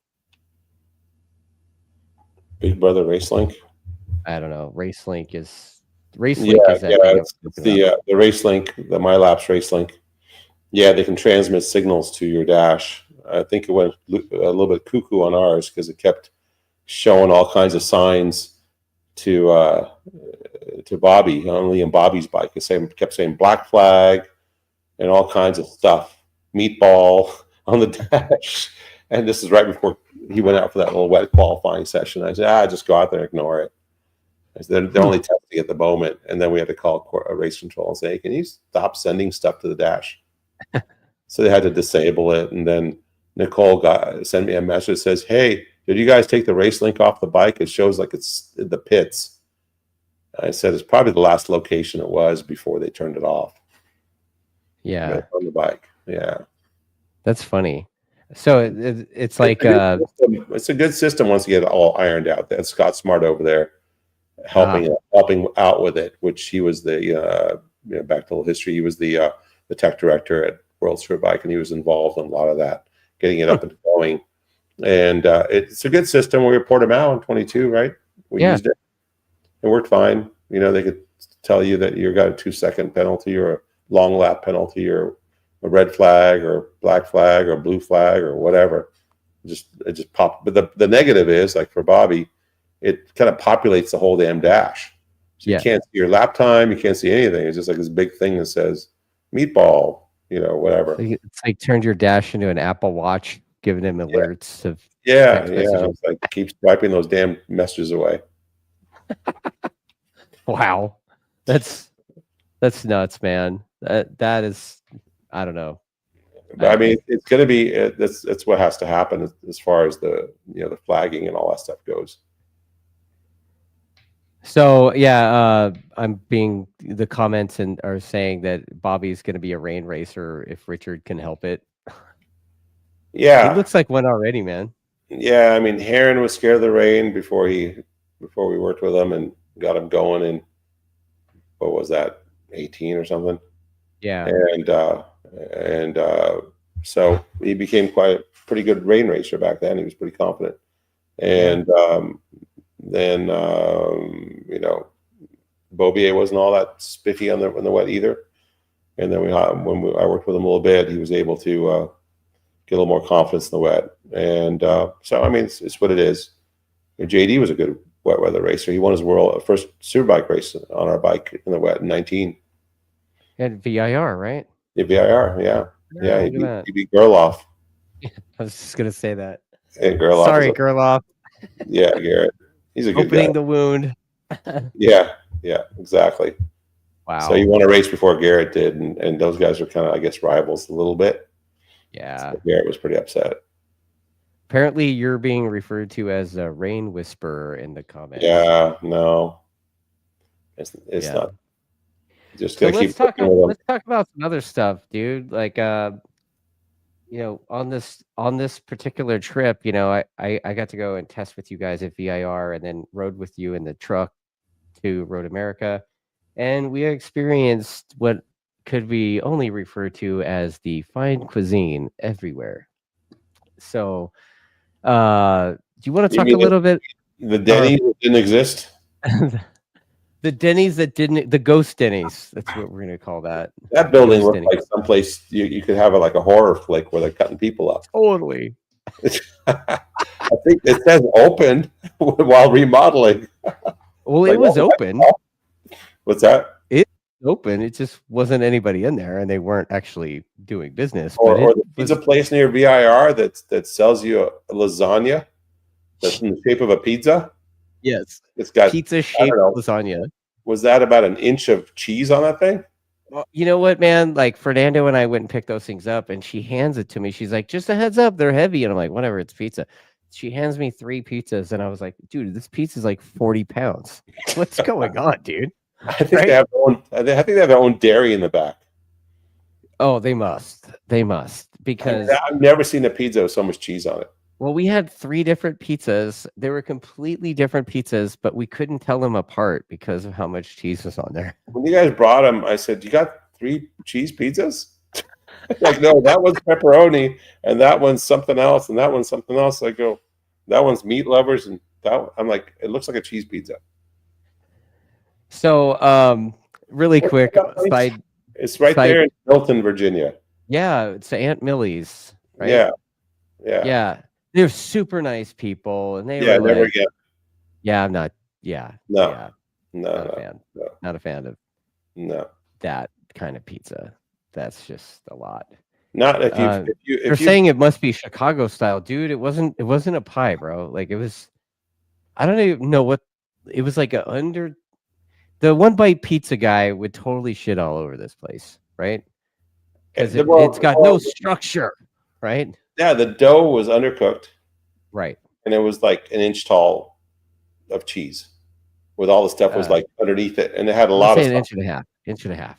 Big Brother RaceLink? I don't know. RaceLink is the RaceLink, the MyLapse RaceLink. Yeah, they can transmit signals to your dash. I think it went a little bit cuckoo on ours because it kept showing all kinds of signs to Bobby, only in Bobby's bike. It kept saying black flag and all kinds of stuff, meatball on the dash. And this is right before he went out for that little wet qualifying session. I said, just go out there and ignore it. They're only testing at the moment, and then we had to call a race control and say, hey, can you stop sending stuff to the dash? So they had to disable it, and then Nicole sent me a message that says, hey, did you guys take the RaceLink off the bike? It shows like it's in the pits. I said it's probably the last location it was before they turned it off. Yeah, on the bike. Yeah, that's funny. So it's like it's a good system once you get it all ironed out. That's Scott Smart over there helping out with it, which he was the back to a little history. He was the tech director at World Superbike, and he was involved in a lot of that, getting it up and going. And it's a good system. We report them out in 22, right? We used it. It worked fine. You know, they could tell you that you got a 2-second penalty or a long lap penalty or a red flag or black flag or blue flag or whatever. It just popped. But the negative is, like for Bobby, it kind of populates the whole damn dash. So you can't see your lap time. You can't see anything. It's just like this big thing that says meatball, whatever. It's like turned your dash into an Apple Watch, giving him alerts of It's like keep swiping those damn messages away. Wow, that's nuts, man. That is, I don't know. But I mean, it's going to be that's what has to happen as far as the the flagging and all that stuff goes. So the comments are saying that Bobby's going to be a rain racer if Richard can help it. Yeah, he looks like one already, man. Yeah, I mean, Heron was scared of the rain before we worked with him and got him going in, what was that, 18 or something? Yeah, and so he became pretty good rain racer back then. He was pretty confident, and then Bobier wasn't all that spiffy on the wet either. And then I worked with him a little bit, he was able to get a little more confidence in the wet. And so I mean, it's what it is. JD was a good wet weather racer. He won his first Superbike race on our bike in the wet in 19. And VIR, right? Yeah, VIR, yeah. He beat Gerloff. I was just gonna say that. And Gerloff. Sorry, Gerloff. Yeah, Garrett. He's a good opening guy. the wound. Yeah, exactly. Wow. So he won a race before Garrett did, and those guys are kind of, I guess, rivals a little bit. Yeah. So Garrett was pretty upset. Apparently, you're being referred to as a rain whisperer in the comments. Yeah, no, it's not. Just gonna keep. Let's talk about some other stuff, dude. Like, on this particular trip, I got to go and test with you guys at VIR and then rode with you in the truck to Road America, and we experienced what could be only referred to as the fine cuisine everywhere. So, do you want to You talk a mean little bit? the Denny's that didn't exist? The Denny's that didn't, the ghost Denny's. That's what we're gonna call that. That building Ghost looked Denny's. like someplace you could have like a horror flick where they're cutting people up. Totally. I think it says open while remodeling. Well, Like, it was open. What's that? It was open. It just wasn't anybody in there, and they weren't actually doing business. Or But the pizza place near VIR that sells you a lasagna that's in the shape of a pizza. yes, It's got pizza shaped lasagna. Was that about an inch of cheese on that thing? Well, you know what, man? Like Fernando and I went and picked those things up, and she hands it to me. She's like, "Just a heads up, they're heavy." And I'm like, "Whatever, it's pizza." She hands me 3 pizzas, and I was like, "Dude, this pizza's like 40 pounds. What's going on, dude?" I think they have their own. I think they have their own dairy in the back. Oh, they must. They must, because I've never seen a pizza with so much cheese on it. well, we had 3 different pizzas. They were completely different pizzas, but we couldn't tell them apart because of how much cheese was on there. When you guys brought them, I said, "You got 3 cheese pizzas?" Like, no, that one's pepperoni, and that one's something else, and that one's something else. I go, that one's meat lovers, and I'm like, it looks like a cheese pizza. So, really quick side. It's right there in Milton, Virginia. Yeah, it's Aunt Millie's, right? Yeah. They're super nice people, and they were never like, again. Yeah, I'm not. Yeah, no, yeah, no, not a fan. No. Not a fan of that kind of pizza. That's just a lot. Not if you're saying it must be Chicago style, dude. It wasn't a pie, bro. Like it was. I don't even know what it was like. The one bite pizza guy would totally shit all over this place, right? Because it's got no structure, right? Yeah, the dough was undercooked, right, and it was like an inch tall of cheese, with all the stuff was like underneath it, and it had a lot of stuff. Inch and a half.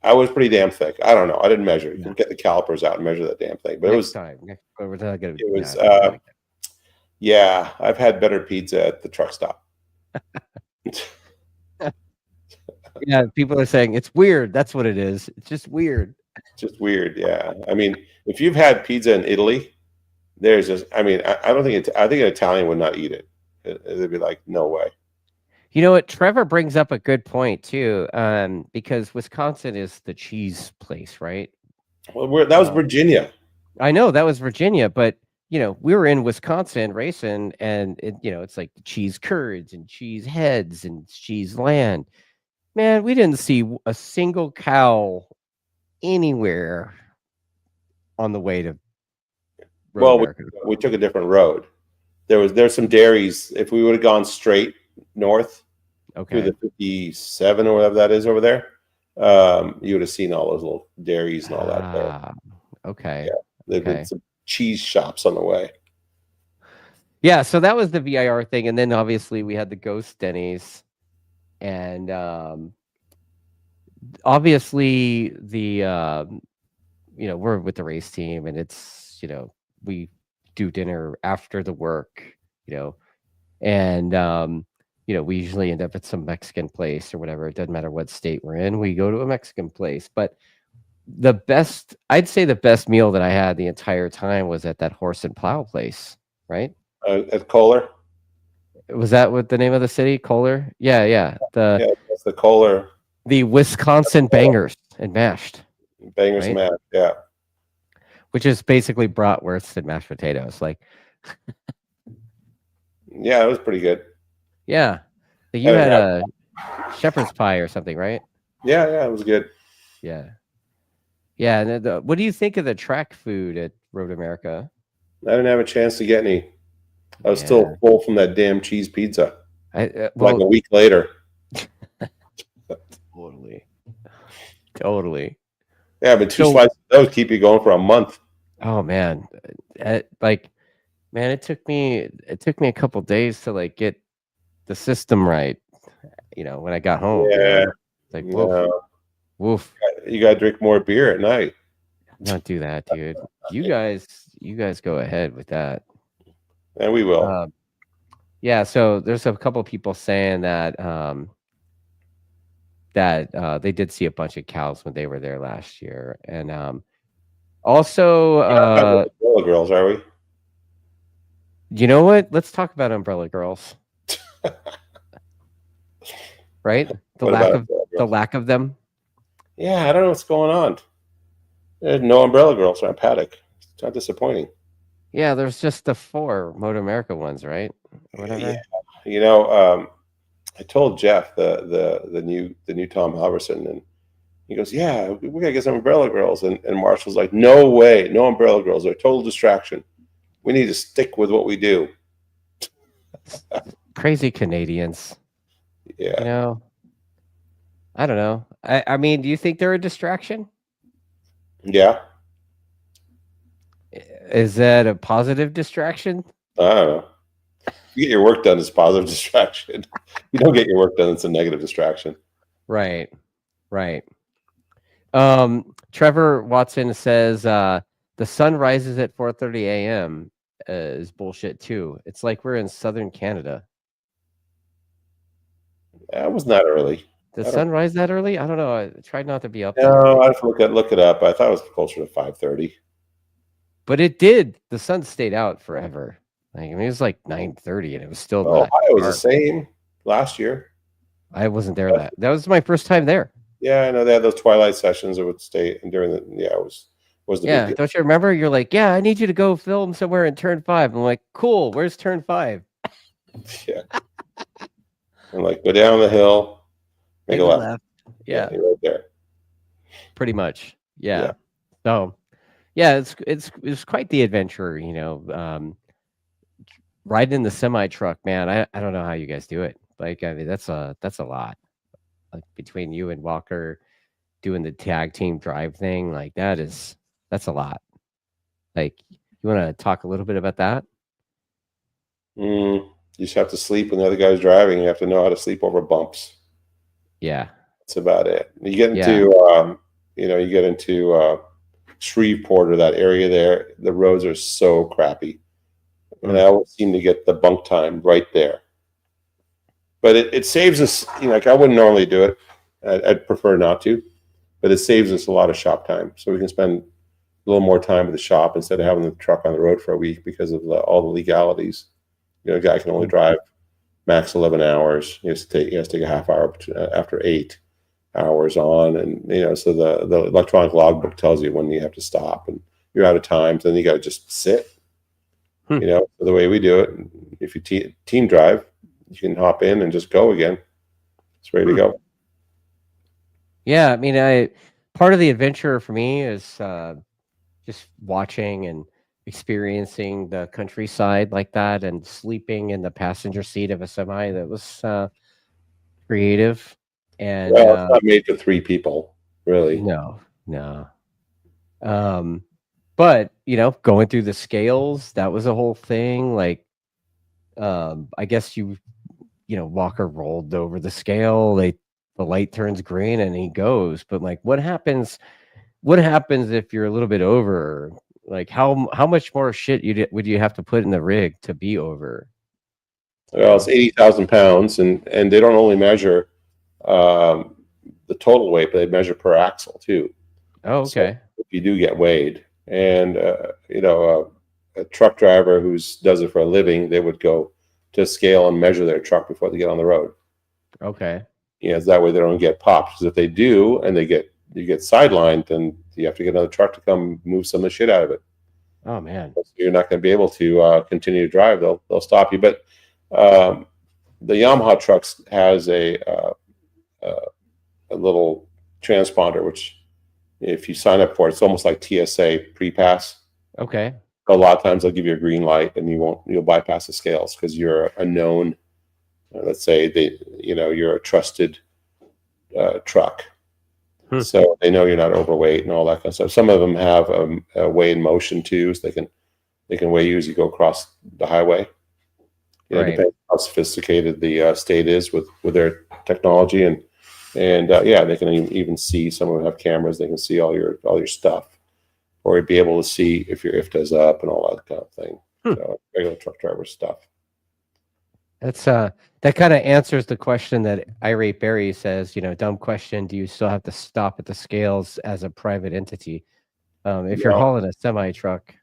I was pretty damn thick. I don't know. I didn't measure. You can get the calipers out and measure that damn thing. But Next it was time. Yeah, I've had better pizza at the truck stop. Yeah, people are saying it's weird. That's what it is. It's just weird. Just weird, yeah. I mean, if you've had pizza in Italy, there's just, I mean, I don't think I think an Italian would not eat it. They'd be like, no way. You know what? Trevor brings up a good point too, because Wisconsin is the cheese place, right? Well, that was Virginia. I know that was Virginia, but we were in Wisconsin racing, and it's like cheese curds and cheese heads and cheese land. Man, we didn't see a single cow anywhere on the way to we took a different road. There's some dairies. If we would have gone straight north through the 57 or whatever that is over there, you would have seen all those little dairies and all that there. Okay. Yeah, there've been some cheese shops on the way. Yeah, so that was the VIR thing, and then obviously we had the ghost Denny's, and obviously the we're with the race team, and it's we do dinner after the work, and we usually end up at some Mexican place or whatever. It doesn't matter what state we're in, we go to a Mexican place. But I'd say the best meal that I had the entire time was at that horse and plow place, right? At Kohler. Was that what the name of the city? Kohler? Yeah. That's the Kohler. The Wisconsin Bangers and Mashed. Bangers and Mashed, yeah. Which is basically bratwurst and mashed potatoes. Like, yeah, it was pretty good. Yeah. You had a shepherd's pie or something, right? Yeah, it was good. Yeah. Yeah. What do you think of the track food at Road America? I didn't have a chance to get any. I was still full from that damn cheese pizza. Like a week later. Totally. Yeah, but 2 slices of those keep you going for a month. Oh man, it took me a couple days to get the system right. When I got home. Yeah. It's like woof. You got to drink more beer at night. Don't do that, dude. You guys go ahead with that. And we will. Yeah, so there's a couple people saying that they did see a bunch of cows when they were there last year, and also Umbrella girls, are we? you know what? Let's talk about umbrella girls. Right? The lack of them. Yeah, I don't know what's going on. There's no umbrella girls around Paddock. It's kind of disappointing. Yeah, there's just the 4 MotoAmerica ones, right? Or whatever. Yeah. You know, I told Jeff the new Tom Halverson, and he goes, "Yeah, we gotta get some umbrella girls." And Marshall's like, "No way, no umbrella girls. They're a total distraction. We need to stick with what we do." Crazy Canadians. Yeah. You know, I don't know. I mean, do you think they're a distraction? Yeah. Is that a positive distraction? I don't know. You get your work done, it's a positive distraction. You don't get your work done, it's a negative distraction. Right. Trevor Watson says the sun rises at 4:30 a.m. Is bullshit too. It's like we're in southern Canada. That was not early. Does sun rise that early? I don't know. I tried not to be up there. No, I have to look it up. I thought it was closer to 5:30. But it did. The sun stayed out forever. Like, I mean, it was like 9:30, and it was still. Ohio was the same last year. I wasn't there. That was my first time there. Yeah, I know they had those twilight sessions that would stay, and during the it was the big deal. Don't you remember? You're like, yeah, I need you to go film somewhere in turn 5. I'm like, cool. Where's turn 5? Yeah. I'm like, go down the hill, make a left. Yeah, you're right there. Pretty much. Yeah. So, yeah, it's quite the adventure, you know. Riding in the semi truck, man. I don't know how you guys do it. Like, I mean, that's a lot. Like, between you and Walker doing the tag team drive thing, like that's a lot. Like, you want to talk a little bit about that? You just have to sleep when the other guy's driving. You have to know how to sleep over bumps. Yeah, that's about it. You get into you get into Shreveport or that area there. The roads are so crappy, and I always seem to get the bunk time right there. But it saves us. You know, like, I wouldn't normally do it. I'd prefer not to, but it saves us a lot of shop time, so we can spend a little more time at the shop instead of having the truck on the road for a week because of all the legalities. You know, a guy can only drive max 11 hours. He has to take a half hour after 8 hours on, and you know, so the electronic logbook tells you when you have to stop, and you're out of time. So then you got to just sit. You know, the way we do it. If you team drive, you can hop in and just go again. It's ready to go. Yeah, I mean, part of the adventure for me is just watching and experiencing the countryside like that, and sleeping in the passenger seat of a semi. That was creative. And well, it's not made for 3 people, really. No. But you know, going through the scales, that was a whole thing. Like, I guess you know, Walker rolled over the scale. The light turns green and he goes. But like, what happens if you're a little bit over? Like, how much more shit would you have to put in the rig to be over? Well, it's 80,000 pounds, and they don't only measure the total weight, but they measure per axle too. Oh, okay. So if you do get weighed, and you know, a truck driver who does it for a living, they would go to scale and measure their truck before they get on the road. Okay. Yeah, that way they don't get popped. Because if they do, and you get sidelined, then you have to get another truck to come move some of the shit out of it. Oh man, so you're not going to be able to continue to drive. They'll stop you. But the Yamaha trucks has a little transponder, which if you sign up for it, it's almost like TSA pre-pass. Okay. A lot of times they'll give you a green light, and you'll bypass the scales because you're a known. Let's say you're a trusted truck, so they know you're not overweight and all that kind of stuff. Some of them have a weigh in motion too, so they can weigh you as you go across the highway. Depending on how sophisticated the state is with their technology, and they can even see. Some of them have cameras; they can see all your stuff. or he'd be able to see if your IFTA's up and all that kind of thing. Hmm. So regular truck driver stuff. That's that kind of answers the question that Irate Barry says, you know, dumb question. Do you still have to stop at the scales as a private entity? If you're hauling a semi truck,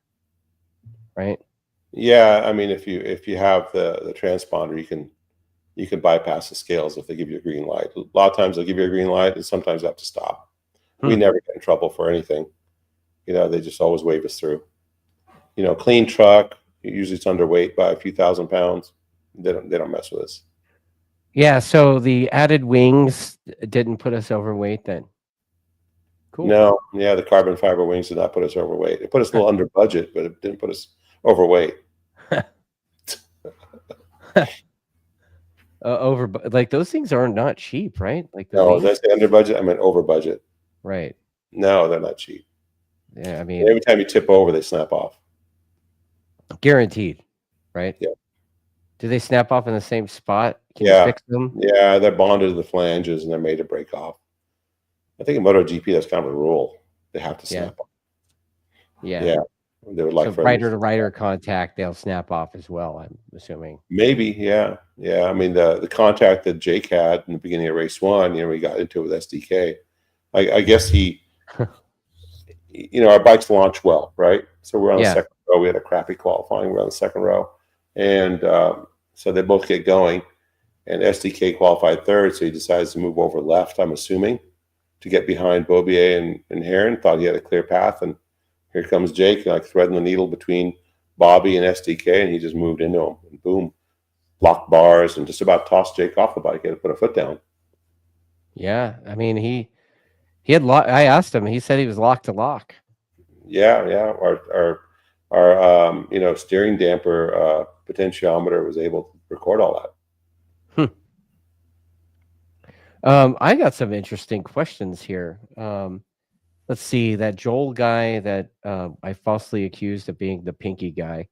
right? Yeah, I mean, if you have the transponder, you can bypass the scales if they give you a green light. A lot of times they'll give you a green light, and sometimes you have to stop. We never get in trouble for anything. You know, they just always wave us through. You know, clean truck. Usually it's underweight by a few thousand pounds. They don't mess with us. Yeah. So the added wings didn't put us overweight then. Cool. No, yeah, the carbon fiber wings did not put us overweight. It put us a little under budget, but it didn't put us overweight. Like those things are not cheap, right? Like no, did I say under budget? I meant over budget. Right. No, they're not cheap. Yeah, I mean, every time you tip over, they snap off. Guaranteed, right? Yeah. Do they snap off in the same spot? Can you fix them? Yeah, they're bonded to the flanges and they're made to break off. I think in MotoGP that's kind of a rule. They have to snap off. Yeah. They would like so rider to rider contact, they'll snap off as well, I'm assuming. Maybe, yeah. I mean, the contact that Jake had in the beginning of race 1, you know, we got into it with SDK. I guess he, you know, our bikes launch well, right? So we're on the second row. We had a crappy qualifying. We're on the second row, and so they both get going. And SDK qualified third, so he decides to move over left. I'm assuming to get behind Bobier and Heron. Thought he had a clear path, and here comes Jake, like threading the needle between Bobby and SDK, and he just moved into him. And boom, blocked bars, and just about tossed Jake off the bike. He had to put a foot down. Yeah, I mean he had I asked him. He said he was lock to lock. Yeah. Our you know, steering damper potentiometer was able to record all that. I got some interesting questions here. Let's see, that Joel guy that I falsely accused of being the pinky guy.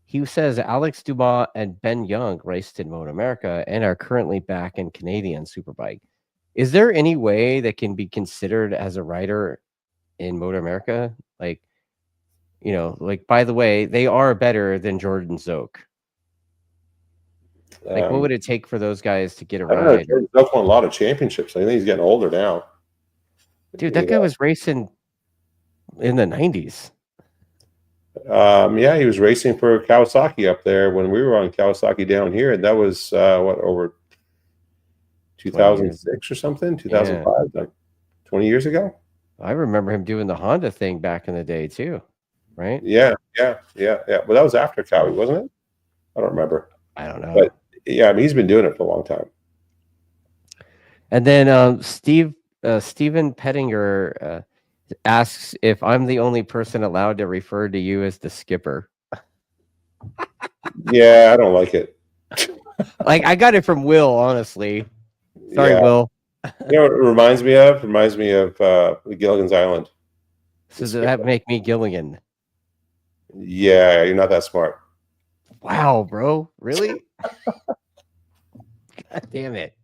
He says Alex Dumas and Ben Young raced in MotoAmerica and are currently back in Canadian Superbike. Is there any way that can be considered as a rider in MotoAmerica? Like, you know, like, by the way, they are better than Jordan Zoke. Like, what would it take for those guys to get a ride? Jordan Zoke won a lot of championships. I think he's getting older now. Dude, that guy was racing in the 90s. Yeah, he was racing for Kawasaki up there when we were on Kawasaki down here. And that was, what, over 2006 or something? 2005? Like 20 years ago? I remember him doing the Honda thing back in the day, too. Right? Yeah. But that was after Cowie, wasn't it? I don't remember. I don't know. But yeah, I mean, he's been doing it for a long time. And then Stephen Pettinger asks if I'm the only person allowed to refer to you as the skipper. Yeah, I don't like it. Like, I got it from Will, honestly. Sorry, Will. You know what it reminds me of? It reminds me of Gilligan's Island. So does that make me Gilligan? Yeah, you're not that smart. Wow, bro. Really? God damn it.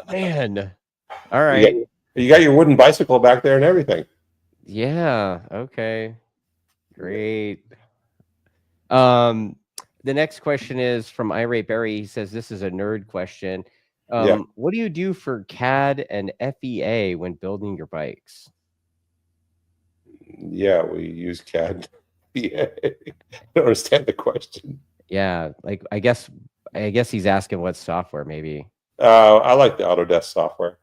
Man. All right. You got your wooden bicycle back there and everything. Yeah. Okay. Great. The next question is from Irate Barry. He says this is a nerd question. What do you do for CAD and FEA when building your bikes? Yeah, we use CAD. Yeah. I don't understand the question. Yeah, like I guess he's asking what software maybe. I like the Autodesk software.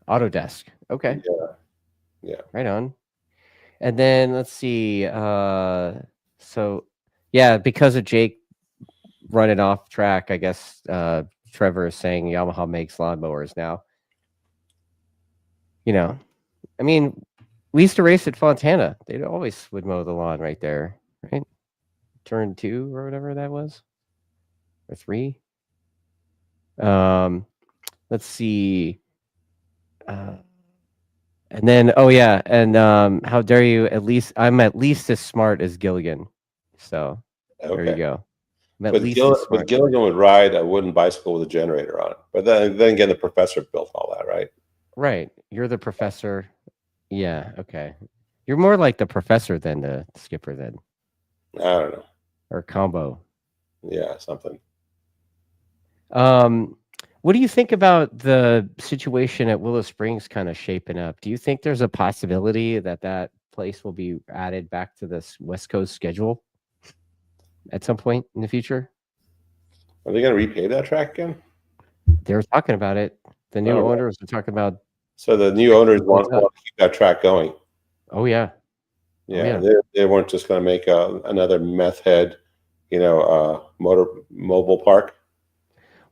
Autodesk. Okay. Yeah. Right on. And then let's see. So yeah, because of Jake running off track, I guess Trevor is saying Yamaha makes lawnmowers now. You know, I mean, we used to race at Fontana. They always would mow the lawn right there, right? Turn 2 or whatever that was, or 3. Let's see. And then, how dare you? I'm at least as smart as Gilligan. So there you go. But Gilligan would ride a wooden bicycle with a generator on it. But then again, the professor built all that, right? Right. You're the professor. Yeah. Okay. You're more like the professor than the skipper then, I don't know. or combo. Yeah, something. What do you think about the situation at Willow Springs kind of shaping up? Do you think there's a possibility that that place will be added back to this West Coast schedule at some point in the future? Are they going to repave that track again? They were talking about it. The new Oh, owners are talking about so the new owners built want up. to keep that track going. Oh yeah. Oh Yeah, yeah. they weren't just going to make another meth head, mobile park.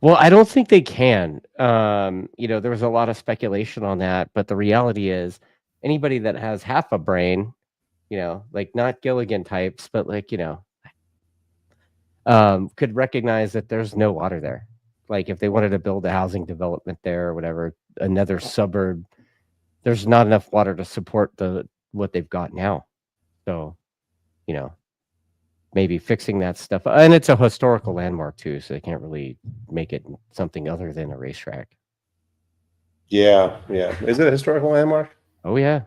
Well, I don't think they can. There was a lot of speculation on that, but the reality is anybody that has half a brain, like not Gilligan types, but like, could recognize that there's no water there. Like if they wanted to build a housing development there or whatever, another suburb, there's not enough water to support what they've got now. So, you know, maybe fixing that stuff. And it's a historical landmark too, so they can't really make it something other than a racetrack. Yeah, yeah. Is it a historical landmark? Oh yeah.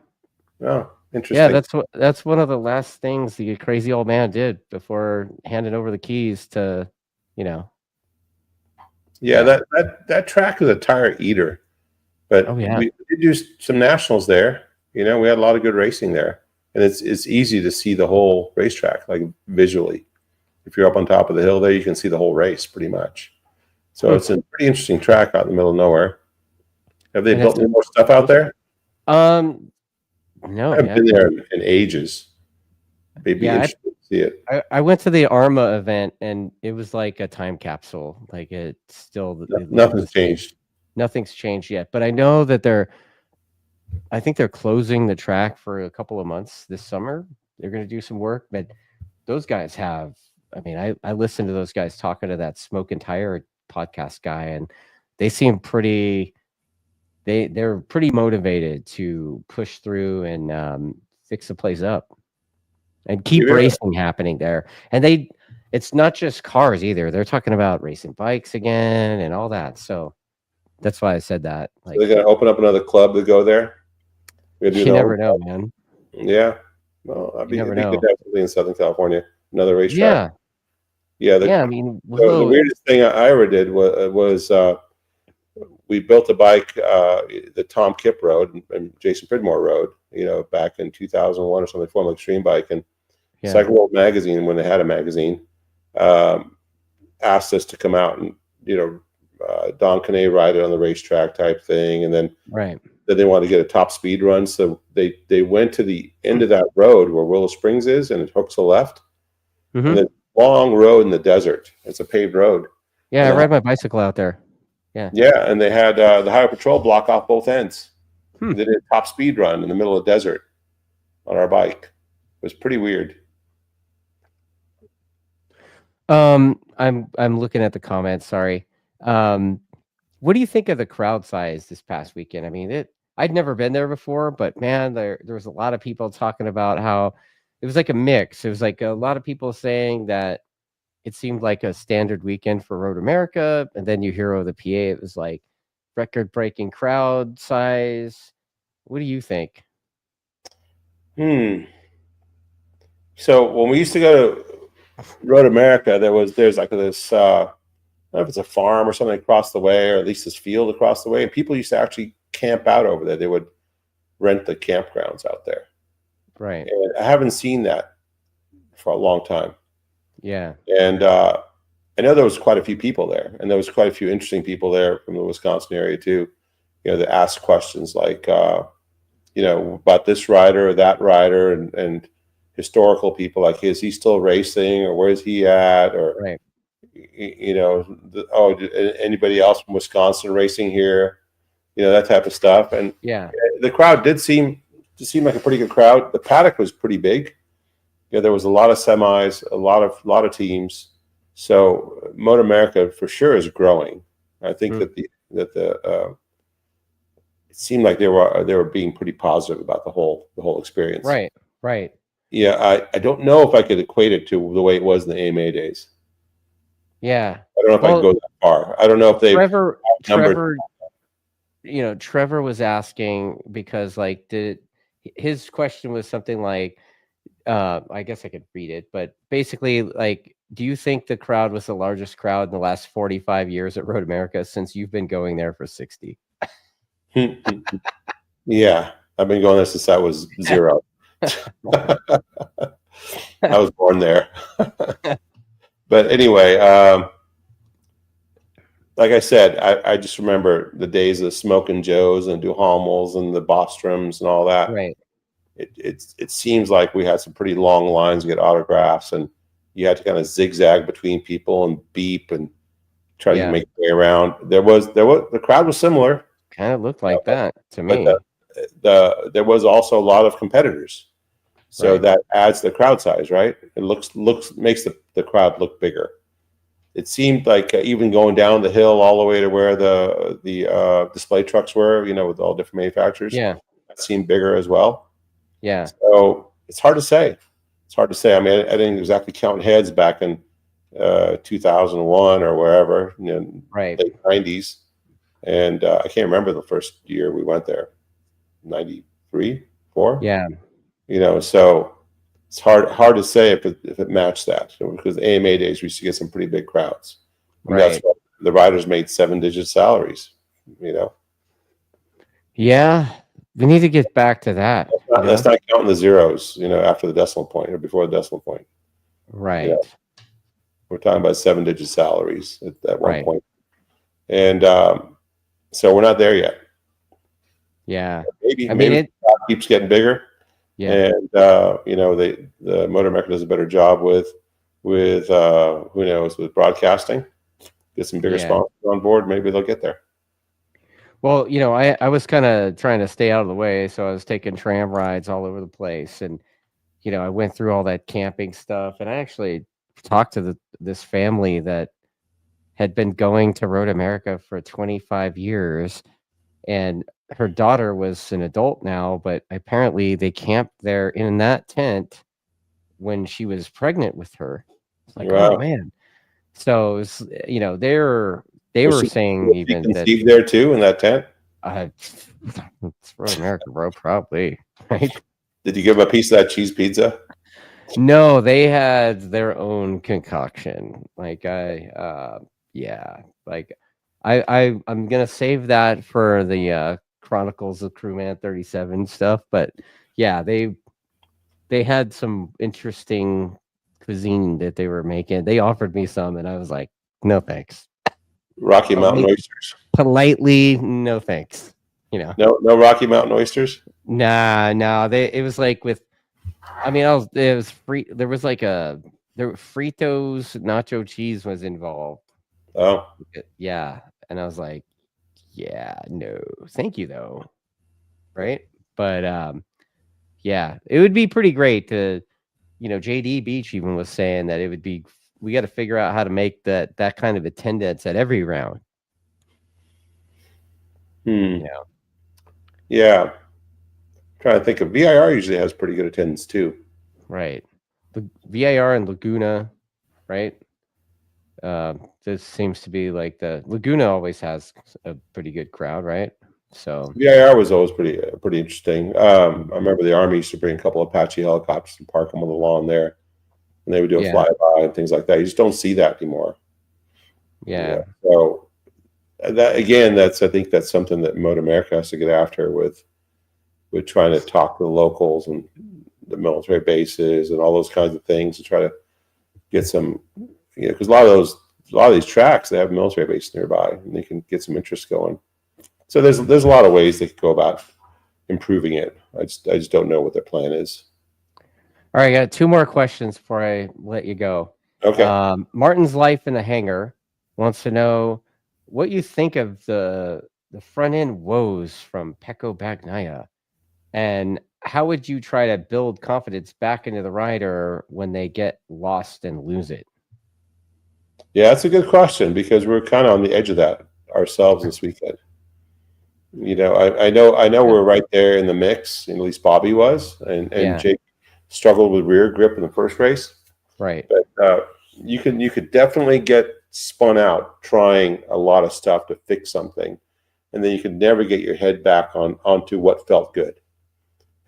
Oh, Yeah, interesting. that's one of the last things the crazy old man did before handing over the keys to, you know. Yeah, Yeah. that track is a tire eater, but Oh yeah. we did do some nationals there. We had a lot of good racing there, and it's easy to see the whole racetrack, like visually. If you're up on top of the hill there, you can see the whole race pretty much. So it's a pretty interesting track out in the middle of nowhere. Have they And built any more stuff out there? No, I haven't been there in ages. Maybe Yeah, interested to see it. I went to the ARMA event and it was like a time capsule. Like it's still it looked the Nothing's same. changed. Nothing's changed yet, but I know that I think they're closing the track for a couple of months this summer. They're going to do some work, but those guys have. I mean, I listened to those guys talking to that Smoke and Tire podcast guy, and they seem pretty. They're pretty motivated to push through and fix the place up and keep Maybe racing happening there. And it's not just cars either. They're talking about racing bikes again and all that. So that's why I said that. Like, they're going to open up another club to go there. you never know, man. Yeah. Well, it'd be good to have something in Southern California. Another racetrack. Yeah. Yeah. I mean, The weirdest thing I ever did was we built a bike, the Tom Kipp Road and Jason Pridmore Road, back in 2001 or something, Formula Extreme Bike. And Cycle World Magazine, when they had a magazine, asked us to come out and, Don Canet ride it on the racetrack type thing. And then they wanted to get a top speed run. So they went to the end of that road where Willow Springs is, and it hooks a left. And then long road in the desert. It's a paved road. Yeah, I ride my bicycle out there. Yeah, and they had the highway patrol block off both ends. They did a top speed run in the middle of the desert on our bike. It was pretty weird. I'm looking at the comments. Sorry. What do you think of the crowd size this past weekend? I mean, I'd never been there before, but man, there was a lot of people talking about how it was like a mix. It was like a lot of people saying that it seemed like a standard weekend for Road America, and then you hear the PA, it was like record-breaking crowd size. What do you think? So when we used to go to Road America, there's like this, I don't know if it's a farm or something across the way, or at least this field across the way, and people used to actually camp out over there. They would rent the campgrounds out there. Right. And I haven't seen that for a long time. Yeah. And I know there was quite a few people there, and there was quite a few interesting people there from the Wisconsin area too, that asked questions like, about this rider or that rider, and historical people like, is he still racing, or where's he at, or anybody else from Wisconsin racing here, that type of stuff. And the crowd did seem like a pretty good crowd. The paddock was pretty big. There was a lot of semis, a lot of teams. So MotoAmerica for sure is growing. I think that it seemed like they were being pretty positive about the whole experience. Right. Yeah, I don't know if I could equate it to the way it was in the AMA days. Yeah. I don't know if I can go that far. I don't know if Trevor was asking because like his question was something like, I guess I could read it, but basically, like, do you think the crowd was the largest crowd in the last 45 years at Road America since you've been going there for 60? Yeah, I've been going there since I was 0. I was born there. But anyway, like I said, I just remember the days of Smoking Joes and Duhamels and the Boströms and all that. Right. It seems like we had some pretty long lines to get autographs, and you had to kind of zigzag between people and beep and try to make your way around. There was the crowd was similar. Kind of looked like that to me. But there was also a lot of competitors. So that adds the crowd size, right? It makes the crowd look bigger. It seemed like even going down the hill all the way to where the display trucks were, with all different manufacturers. Yeah, that seemed bigger as well. Yeah. So it's hard to say. I mean, I didn't exactly count heads back in 2001 or wherever, late 90s, and I can't remember the first year we went there, 93, 4. Yeah. So it's hard to say if it matched that, because the AMA days we used to get some pretty big crowds. And that's why the riders made 7-digit salaries. Yeah, we need to get back to that. That's not counting the zeros, after the decimal point or before the decimal point. Right. We're talking about 7-digit salaries at one point, and so we're not there yet. Yeah, maybe it keeps getting bigger. Yeah, and the MotoAmerica does a better job with who knows, with broadcasting. Get some bigger sponsors on board, maybe they'll get there. Well, I was kind of trying to stay out of the way, so I was taking tram rides all over the place, and I went through all that camping stuff, and I actually talked to this family that had been going to Road America for 25 years, and her daughter was an adult now, but apparently they camped there in that tent when she was pregnant with her. It's like, wow. Oh man. So it was, they were saying even that there too in that tent. It's Road America, bro, probably. Right? Did you give a piece of that cheese pizza? No, they had their own concoction. Like I'm gonna save that for the Chronicles of Crewman 37 stuff, but yeah, they had some interesting cuisine that they were making. They offered me some, and I was like, no thanks. Rocky Mountain oysters. Politely, no thanks. No Rocky Mountain oysters. Nah. It was like with, it was free. There was like there were Fritos nacho cheese was involved. Oh, yeah, and I was like, yeah, no, thank you though. Right. But yeah, it would be pretty great to, JD Beach even was saying that it would be, we got to figure out how to make that kind of attendance at every round. Yeah. Trying to think of VIR usually has pretty good attendance too. Right. The VIR and Laguna, right? This seems to be like the Laguna always has a pretty good crowd, right? So VIR was always pretty interesting. I remember the Army used to bring a couple of Apache helicopters and park them on the lawn there, and they would do a flyby and things like that. You just don't see that anymore. Yeah. So that again, I think that's something that MotoAmerica has to get after with trying to talk to the locals and the military bases and all those kinds of things to try to get some, because a lot of these tracks, they have military bases nearby, and they can get some interest going. So there's a lot of ways they could go about improving it. I just don't know what their plan is. All right, I got 2 more questions before I let you go. Okay. Martin's Life in a Hangar wants to know what you think of the front end woes from Pecco Bagnaia, and how would you try to build confidence back into the rider when they get lost and lose it? Yeah, that's a good question, because we're kind of on the edge of that ourselves this weekend. I know we're right there in the mix, and at least Bobby was, and Jake struggled with rear grip in the first race. Right. But you could definitely get spun out trying a lot of stuff to fix something, and then you could never get your head back onto what felt good.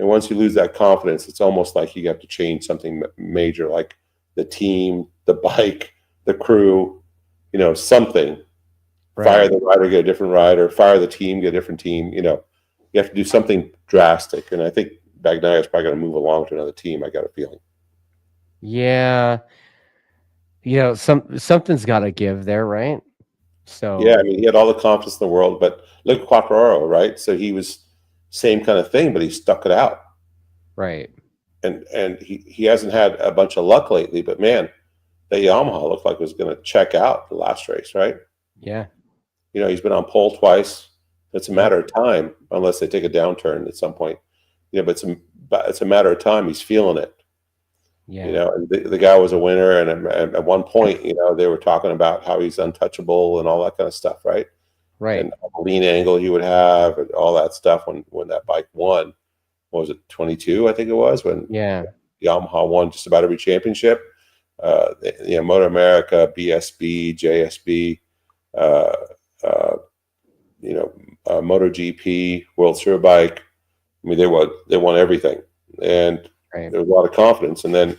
And once you lose that confidence, it's almost like you have to change something major, like the team, the bike, the crew, something. Right. Fire the rider, get a different rider. Fire the team, get a different team. You have to do something drastic. And I think Bagnaia is probably going to move along to another team. I got a feeling. Yeah. Something's got to give there, right? So yeah, I mean, he had all the confidence in the world, but look at Quattraro, right? So he was same kind of thing, but he stuck it out. Right. And he hasn't had a bunch of luck lately, but man, that Yamaha looked like it was going to check out the last race, right? Yeah. He's been on pole twice. It's a matter of time, unless they take a downturn at some point. But it's a matter of time. He's feeling it. Yeah. And the guy was a winner, and at one point, they were talking about how he's untouchable and all that kind of stuff, right? Right. And the lean angle he would have, and all that stuff when that bike won. What was it, 22? I think it was when Yamaha won just about every championship. MotoAmerica, BSB, JSB, MotoGP, World Superbike. I mean, they won everything, and there was a lot of confidence. And then,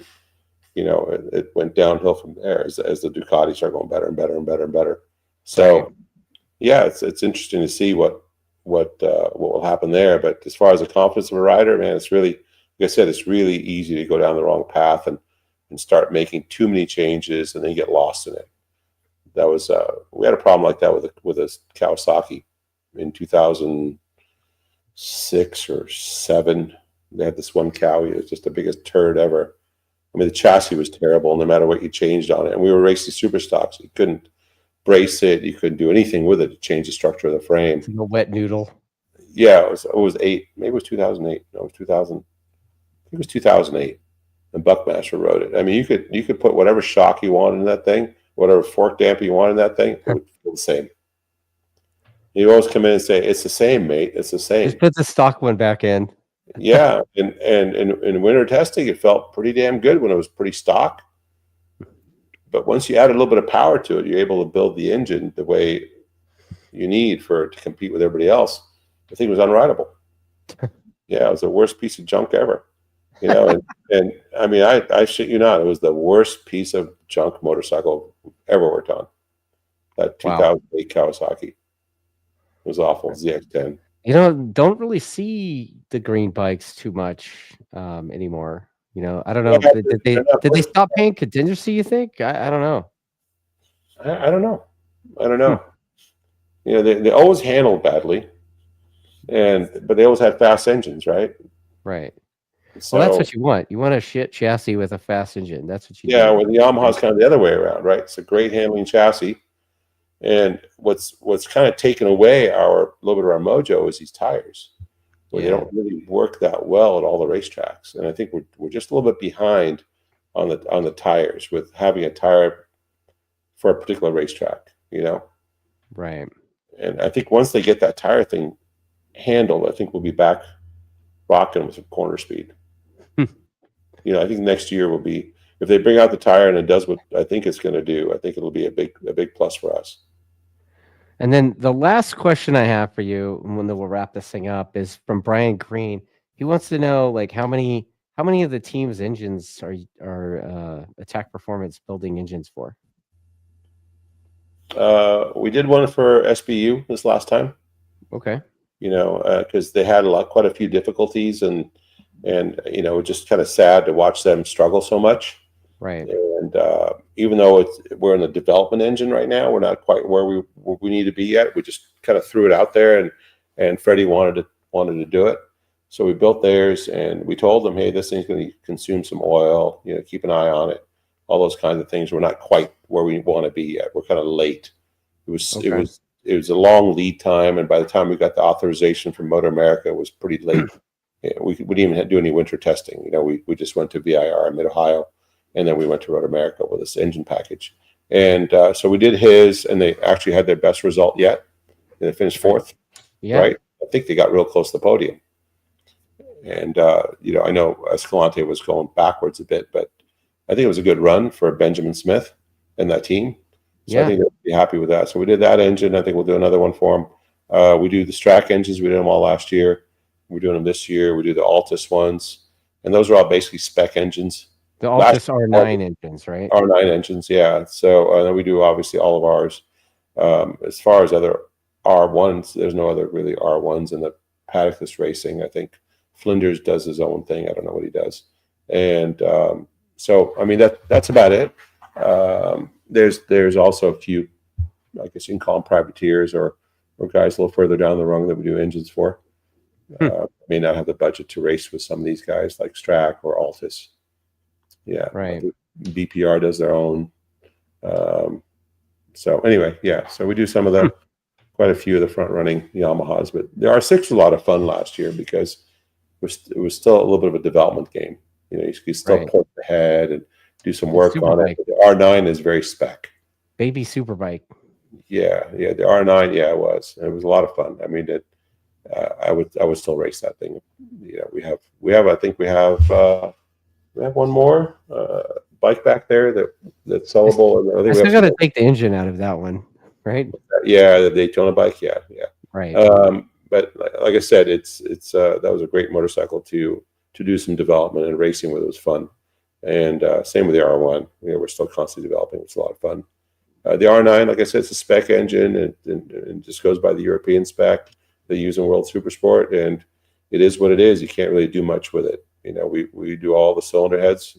it went downhill from there as the Ducati started going better and better and better and better. So, yeah, it's interesting to see what will happen there. But as far as the confidence of a rider, man, it's really, like I said, it's really easy to go down the wrong path and start making too many changes and then get lost in it. That was we had a problem like that with a Kawasaki in 2006 or 7. They had this one Cowie. It was just the biggest turd ever. I mean, the chassis was terrible no matter what you changed on it. And we were racing super stocks. You couldn't brace it. You couldn't do anything with it to change the structure of the frame. It's like a wet noodle. Yeah, it was 8. Maybe it was 2008. No, it was 2000. I think it was 2008. And Buckmaster wrote it. I mean, you could put whatever shock you wanted in that thing, whatever fork damper you wanted in that thing, it would feel the same. You always come in and say, "It's the same, mate. It's the same." Just put the stock one back in. Yeah, and in winter testing, it felt pretty damn good when it was pretty stock. But once you add a little bit of power to it, you're able to build the engine the way you need for it to compete with everybody else. The thing was unrideable. Yeah, it was the worst piece of junk ever. And I mean, I shit you not, it was the worst piece of junk motorcycle ever worked on. That 2008 Kawasaki. It was awful. ZX10. Don't really see the green bikes too much anymore. I don't know. Did they stop paying contingency, you think? I don't know. I don't know. They always handled badly, but they always had fast engines, right? Right. So that's what you want. You want a shit chassis with a fast engine. That's what you do. Yeah, well, the Yamaha's kind of the other way around, right? It's a great handling chassis. And what's kind of taken away a little bit of our mojo is these tires, where they don't really work that well at all the racetracks. And I think we're just a little bit behind on the tires with having a tire for a particular racetrack, Right. And I think once they get that tire thing handled, I think we'll be back rocking with some corner speed. I think next year will be, if they bring out the tire and it does what I think it's going to do, I think it'll be a big plus for us. And then the last question I have for you, and then we'll wrap this thing up, is from Brian Green. He wants to know, like, how many of the team's engines are Attack Performance building engines for? We did one for SBU this last time. Okay. Because they had quite a few difficulties, and just kind of sad to watch them struggle so much. Right. And even though we're in the development engine right now, we're not quite where we need to be yet. We just kind of threw it out there, and Freddie wanted to do it. So we built theirs, and we told them, hey, this thing's going to consume some oil. Keep an eye on it. All those kinds of things. We're not quite where we want to be yet. We're kind of late. It was a long lead time, and by the time we got the authorization from MotoAmerica, it was pretty late. We didn't even do any winter testing. We just went to VIR in Mid-Ohio, and then we went to MotoAmerica with this engine package. And so we did his, and they actually had their best result yet. And they finished 4th. Yeah. Right? I think they got real close to the podium. And, I know Escalante was going backwards a bit, but I think it was a good run for Benjamin Smith and that team. So I think they'll be happy with that. So we did that engine. I think we'll do another one for them. We do the Strack engines. We did them all last year. We're doing them this year. We do the Altus ones, and those are all basically spec engines. The Altus R9 engines, right? R9 engines, yeah. So then we do obviously all of ours. As far as other R1s, there's no other really R1s in the paddockless racing. I think Flinders does his own thing. I don't know what he does. And so, I mean, that's about it. There's also a few, I guess you can call them privateers or guys a little further down the rung that we do engines for. May not have the budget to race with some of these guys like Strack or Altus. Yeah, right. BPR does their own. So anyway, yeah. So we do some of the quite a few of the front running Yamahas, but the R6 was a lot of fun last year because it was still a little bit of a development game. You know, you could still port the head and do some work on it. But the R9 is very spec. Baby Superbike. Yeah, the R9, yeah, it was a lot of fun. I mean, I would still race that thing. You know, we have I think we have one more bike back there that's sellable. I still got to take the engine out of that one, right? Yeah, the Daytona bike. Yeah. Right. But like I said, it's that was a great motorcycle to do some development and racing with. It was fun, and same with the R1. You know, we're still constantly developing. It's a lot of fun. The R9, like I said, it's a spec engine and just goes by the European spec they use in World Supersport, and it is what it is. You can't really do much with it. You know, we do all the cylinder heads.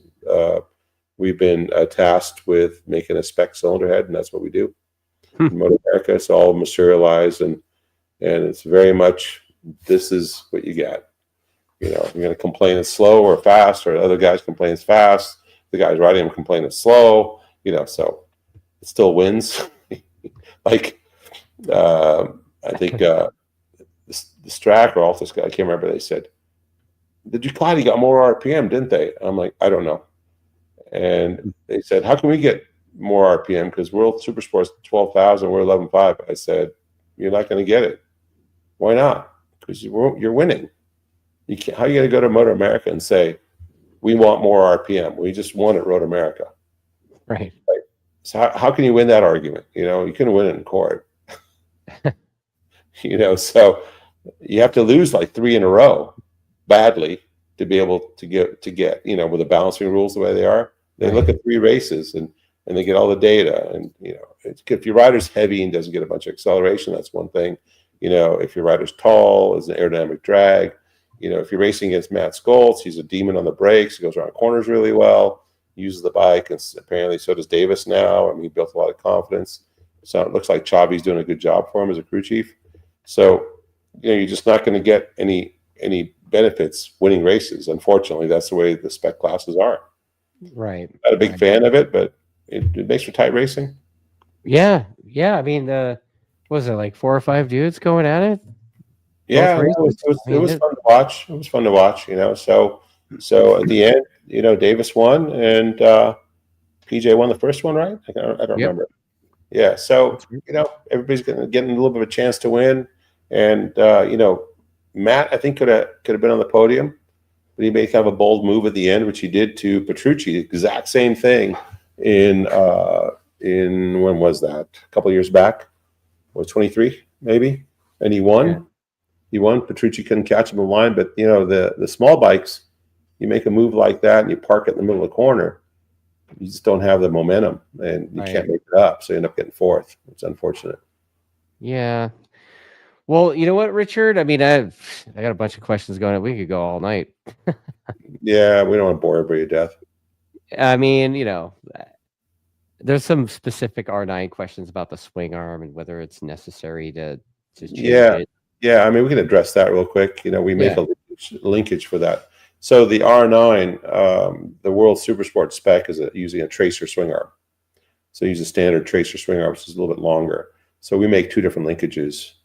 We've been tasked with making a spec cylinder head, and that's what we do. MotoAmerica, it's all materialized, and it's very much, this is what you get. You know, you're going to complain it's slow or fast, or other guys complain it's fast. The guys riding them complain it's slow. You know, so it still wins. Like, I think the Strack or Altus guy, I can't remember, they said, the Ducati got more RPM, didn't they? I'm like, I don't know. And they said, how can we get more RPM? Because World Supersport's 12,000, we're 11.5. I said, you're not going to get it. Why not? Because you're winning. You can't, how are you going to go to MotoAmerica and say, we want more RPM? We just won at Road America. Right. Like, so how can you win that argument? You know, you couldn't win it in court. You know, so you have to lose like 3 in a row badly to be able to get, you know, with the balancing rules the way they are. They look at 3 races and they get all the data. And, you know, if your rider's heavy and doesn't get a bunch of acceleration, that's one thing. You know, if your rider's tall, is an aerodynamic drag. You know, if you're racing against Matt Scholz, he's a demon on the brakes. He goes around corners really well, uses the bike, and apparently so does Davis now. I mean, he built a lot of confidence. So it looks like Chavi's doing a good job for him as a crew chief. So, you know, you're just not going to get any benefits winning races. Unfortunately, that's the way the spec classes are. Right. Not a big fan of it, but it makes for tight racing. Yeah. I mean, was it like 4 or 5 dudes going at it? Yeah, it was fun to watch. It was fun to watch, you know. So at the end, you know, Davis won and PJ won the first one, right? I don't remember. Yeah, so you know, everybody's getting a little bit of a chance to win, and you know, Matt I think could have been on the podium, but he made kind of a bold move at the end, which he did to Petrucci. Exact same thing in when was that? A couple of years back, was 23 maybe, and he won. Yeah. He won. Petrucci couldn't catch him in line, but you know, the small bikes, you make a move like that and you park it in the middle of the corner, you just don't have the momentum and you can't make it up. So you end up getting 4th. It's unfortunate. Yeah. Well, you know what, Richard? I mean, I got a bunch of questions going on. We could go all night. Yeah, we don't want to bore everybody to death. I mean, you know, there's some specific R9 questions about the swing arm and whether it's necessary to change it. Yeah, I mean, we can address that real quick. You know, we make a linkage for that. So the R9, the World Supersport spec is using a tracer swing arm. So use a standard tracer swing arm, which is a little bit longer. So we make 2 different linkages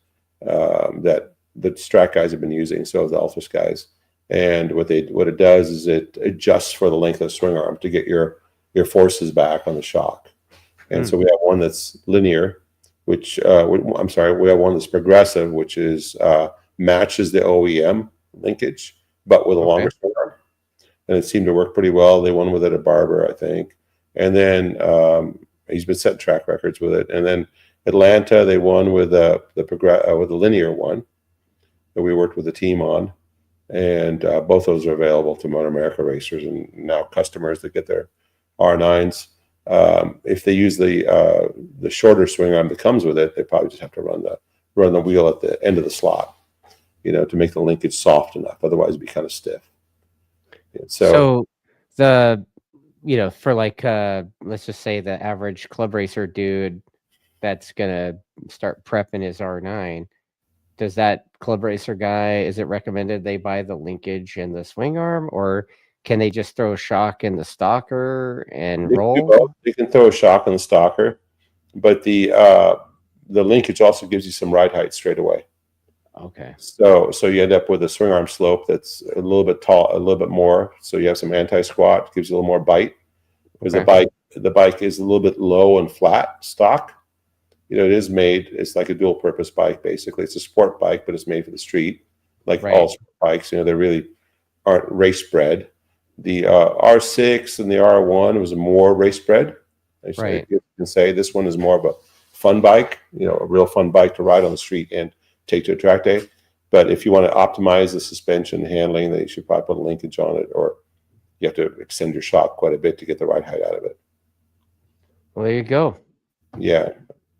that the Strat guys have been using. So the Altus guys, and what it does is it adjusts for the length of the swing arm to get your forces back on the shock. And so we have one that's linear, which I'm sorry, we have one that's progressive, which is matches the OEM linkage, but with a longer swing arm. And it seemed to work pretty well. They won with it at Barber, I think. And then he's been setting track records with it. And then Atlanta, they won with the linear one that we worked with the team on. and both those are available to MotoAmerica racers and now customers that get their R9s. If they use the shorter swing arm that comes with it, they probably just have to run the wheel at the end of the slot, to make the linkage soft enough. Otherwise, it'd be kind of stiff. So the for like let's just say the average club racer dude that's gonna start prepping his R9, does that club racer guy, is it recommended they buy the linkage and the swing arm, or can they just throw a shock in the stalker and roll? You can throw a shock in the stalker, but the linkage also gives you some ride height straight away. Okay. So you end up with a swing arm slope that's a little bit tall, a little bit more. So you have some anti-squat, gives you a little more bite. Because the bike is a little bit low and flat stock. It is made. It's like a dual-purpose bike. Basically, it's a sport bike, but it's made for the street, like all sport bikes. They really aren't race bred. The R6 and the R1 was more race bred. Right. You can say this one is more of a fun bike. A real fun bike to ride on the street and take to a track day. But if you want to optimize the suspension handling, then you should probably put a linkage on it, or you have to extend your shock quite a bit to get the ride height out of it. Well, there you go. Yeah.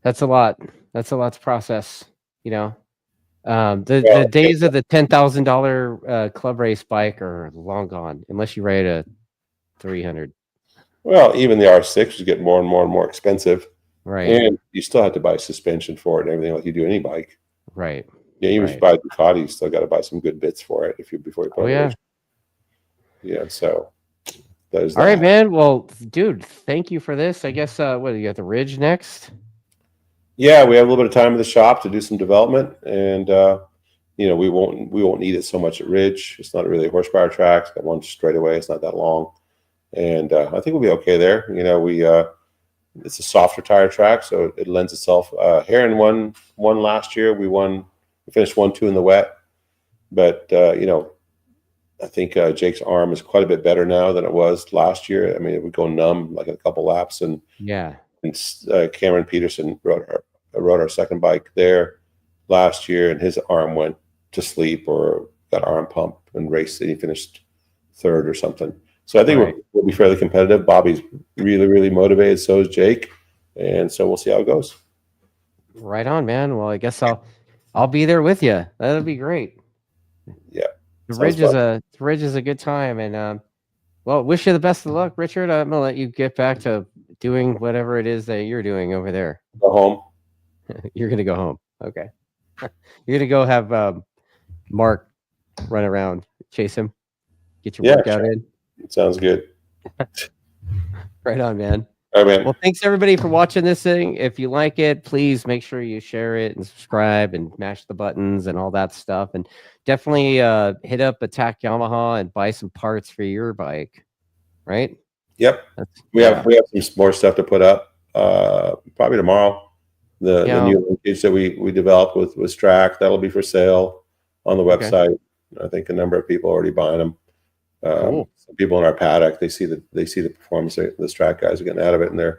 That's a lot. That's a lot to process, The days of the $10,000 club race bike are long gone, unless you ride a 300. Well, even the R6 is getting more and more and more expensive. Right. And you still have to buy suspension for it and everything like you do any bike. Right. Yeah, even if you buy a Ducati, you still got to buy some good bits for it before you put it in. Yeah, so there's that. All right, man. Well, dude, thank you for this. I guess what do you got, the Ridge next? Yeah, we have a little bit of time in the shop to do some development, and we won't need it so much at Ridge. It's not really a horsepower track. It's got one straightaway. It's not that long, and I think we'll be okay there. It's a softer tire track, so it lends itself. Heron won last year. We finished 1-2 in the wet, but I think Jake's arm is quite a bit better now than it was last year. I mean, it would go numb like a couple laps, and Cameron Peterson rode our second bike there last year, and his arm went to sleep or got arm pump and raced, and he finished third or something. So I think we'll be fairly competitive. Bobby's really, really motivated. So is Jake, and so we'll see how it goes. Right on, man. Well, I guess I'll be there with you. That'll be great. Yeah. The Ridge is a good time, and well, wish you the best of luck, Richard. I'm gonna let you get back to doing whatever it is that you're doing over there. Go home. You're gonna go home. Okay. You're gonna go have Mark run around, chase him, get your workout in. Sounds good. Right on, man. All right, man. Well, thanks everybody for watching this thing. If you like it, please make sure you share it and subscribe and mash the buttons and all that stuff. And definitely hit up Attack Yamaha and buy some parts for your bike. Right? Yep. We have some more stuff to put up probably tomorrow. The new linkage that we developed with Track, that'll be for sale on the website. Okay. I think a number of people are already buying them. Cool. Some people in our paddock, they see the performance the Track guys are getting out of it, and they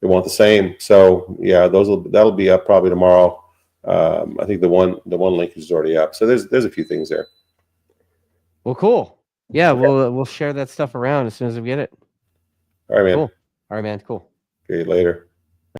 want the same. So yeah, that'll be up probably tomorrow. I think the one linkage is already up. So there's a few things there. Well, cool. Yeah, we'll share that stuff around as soon as we get it. All right, man. Cool. All right, man. Cool. Okay, later.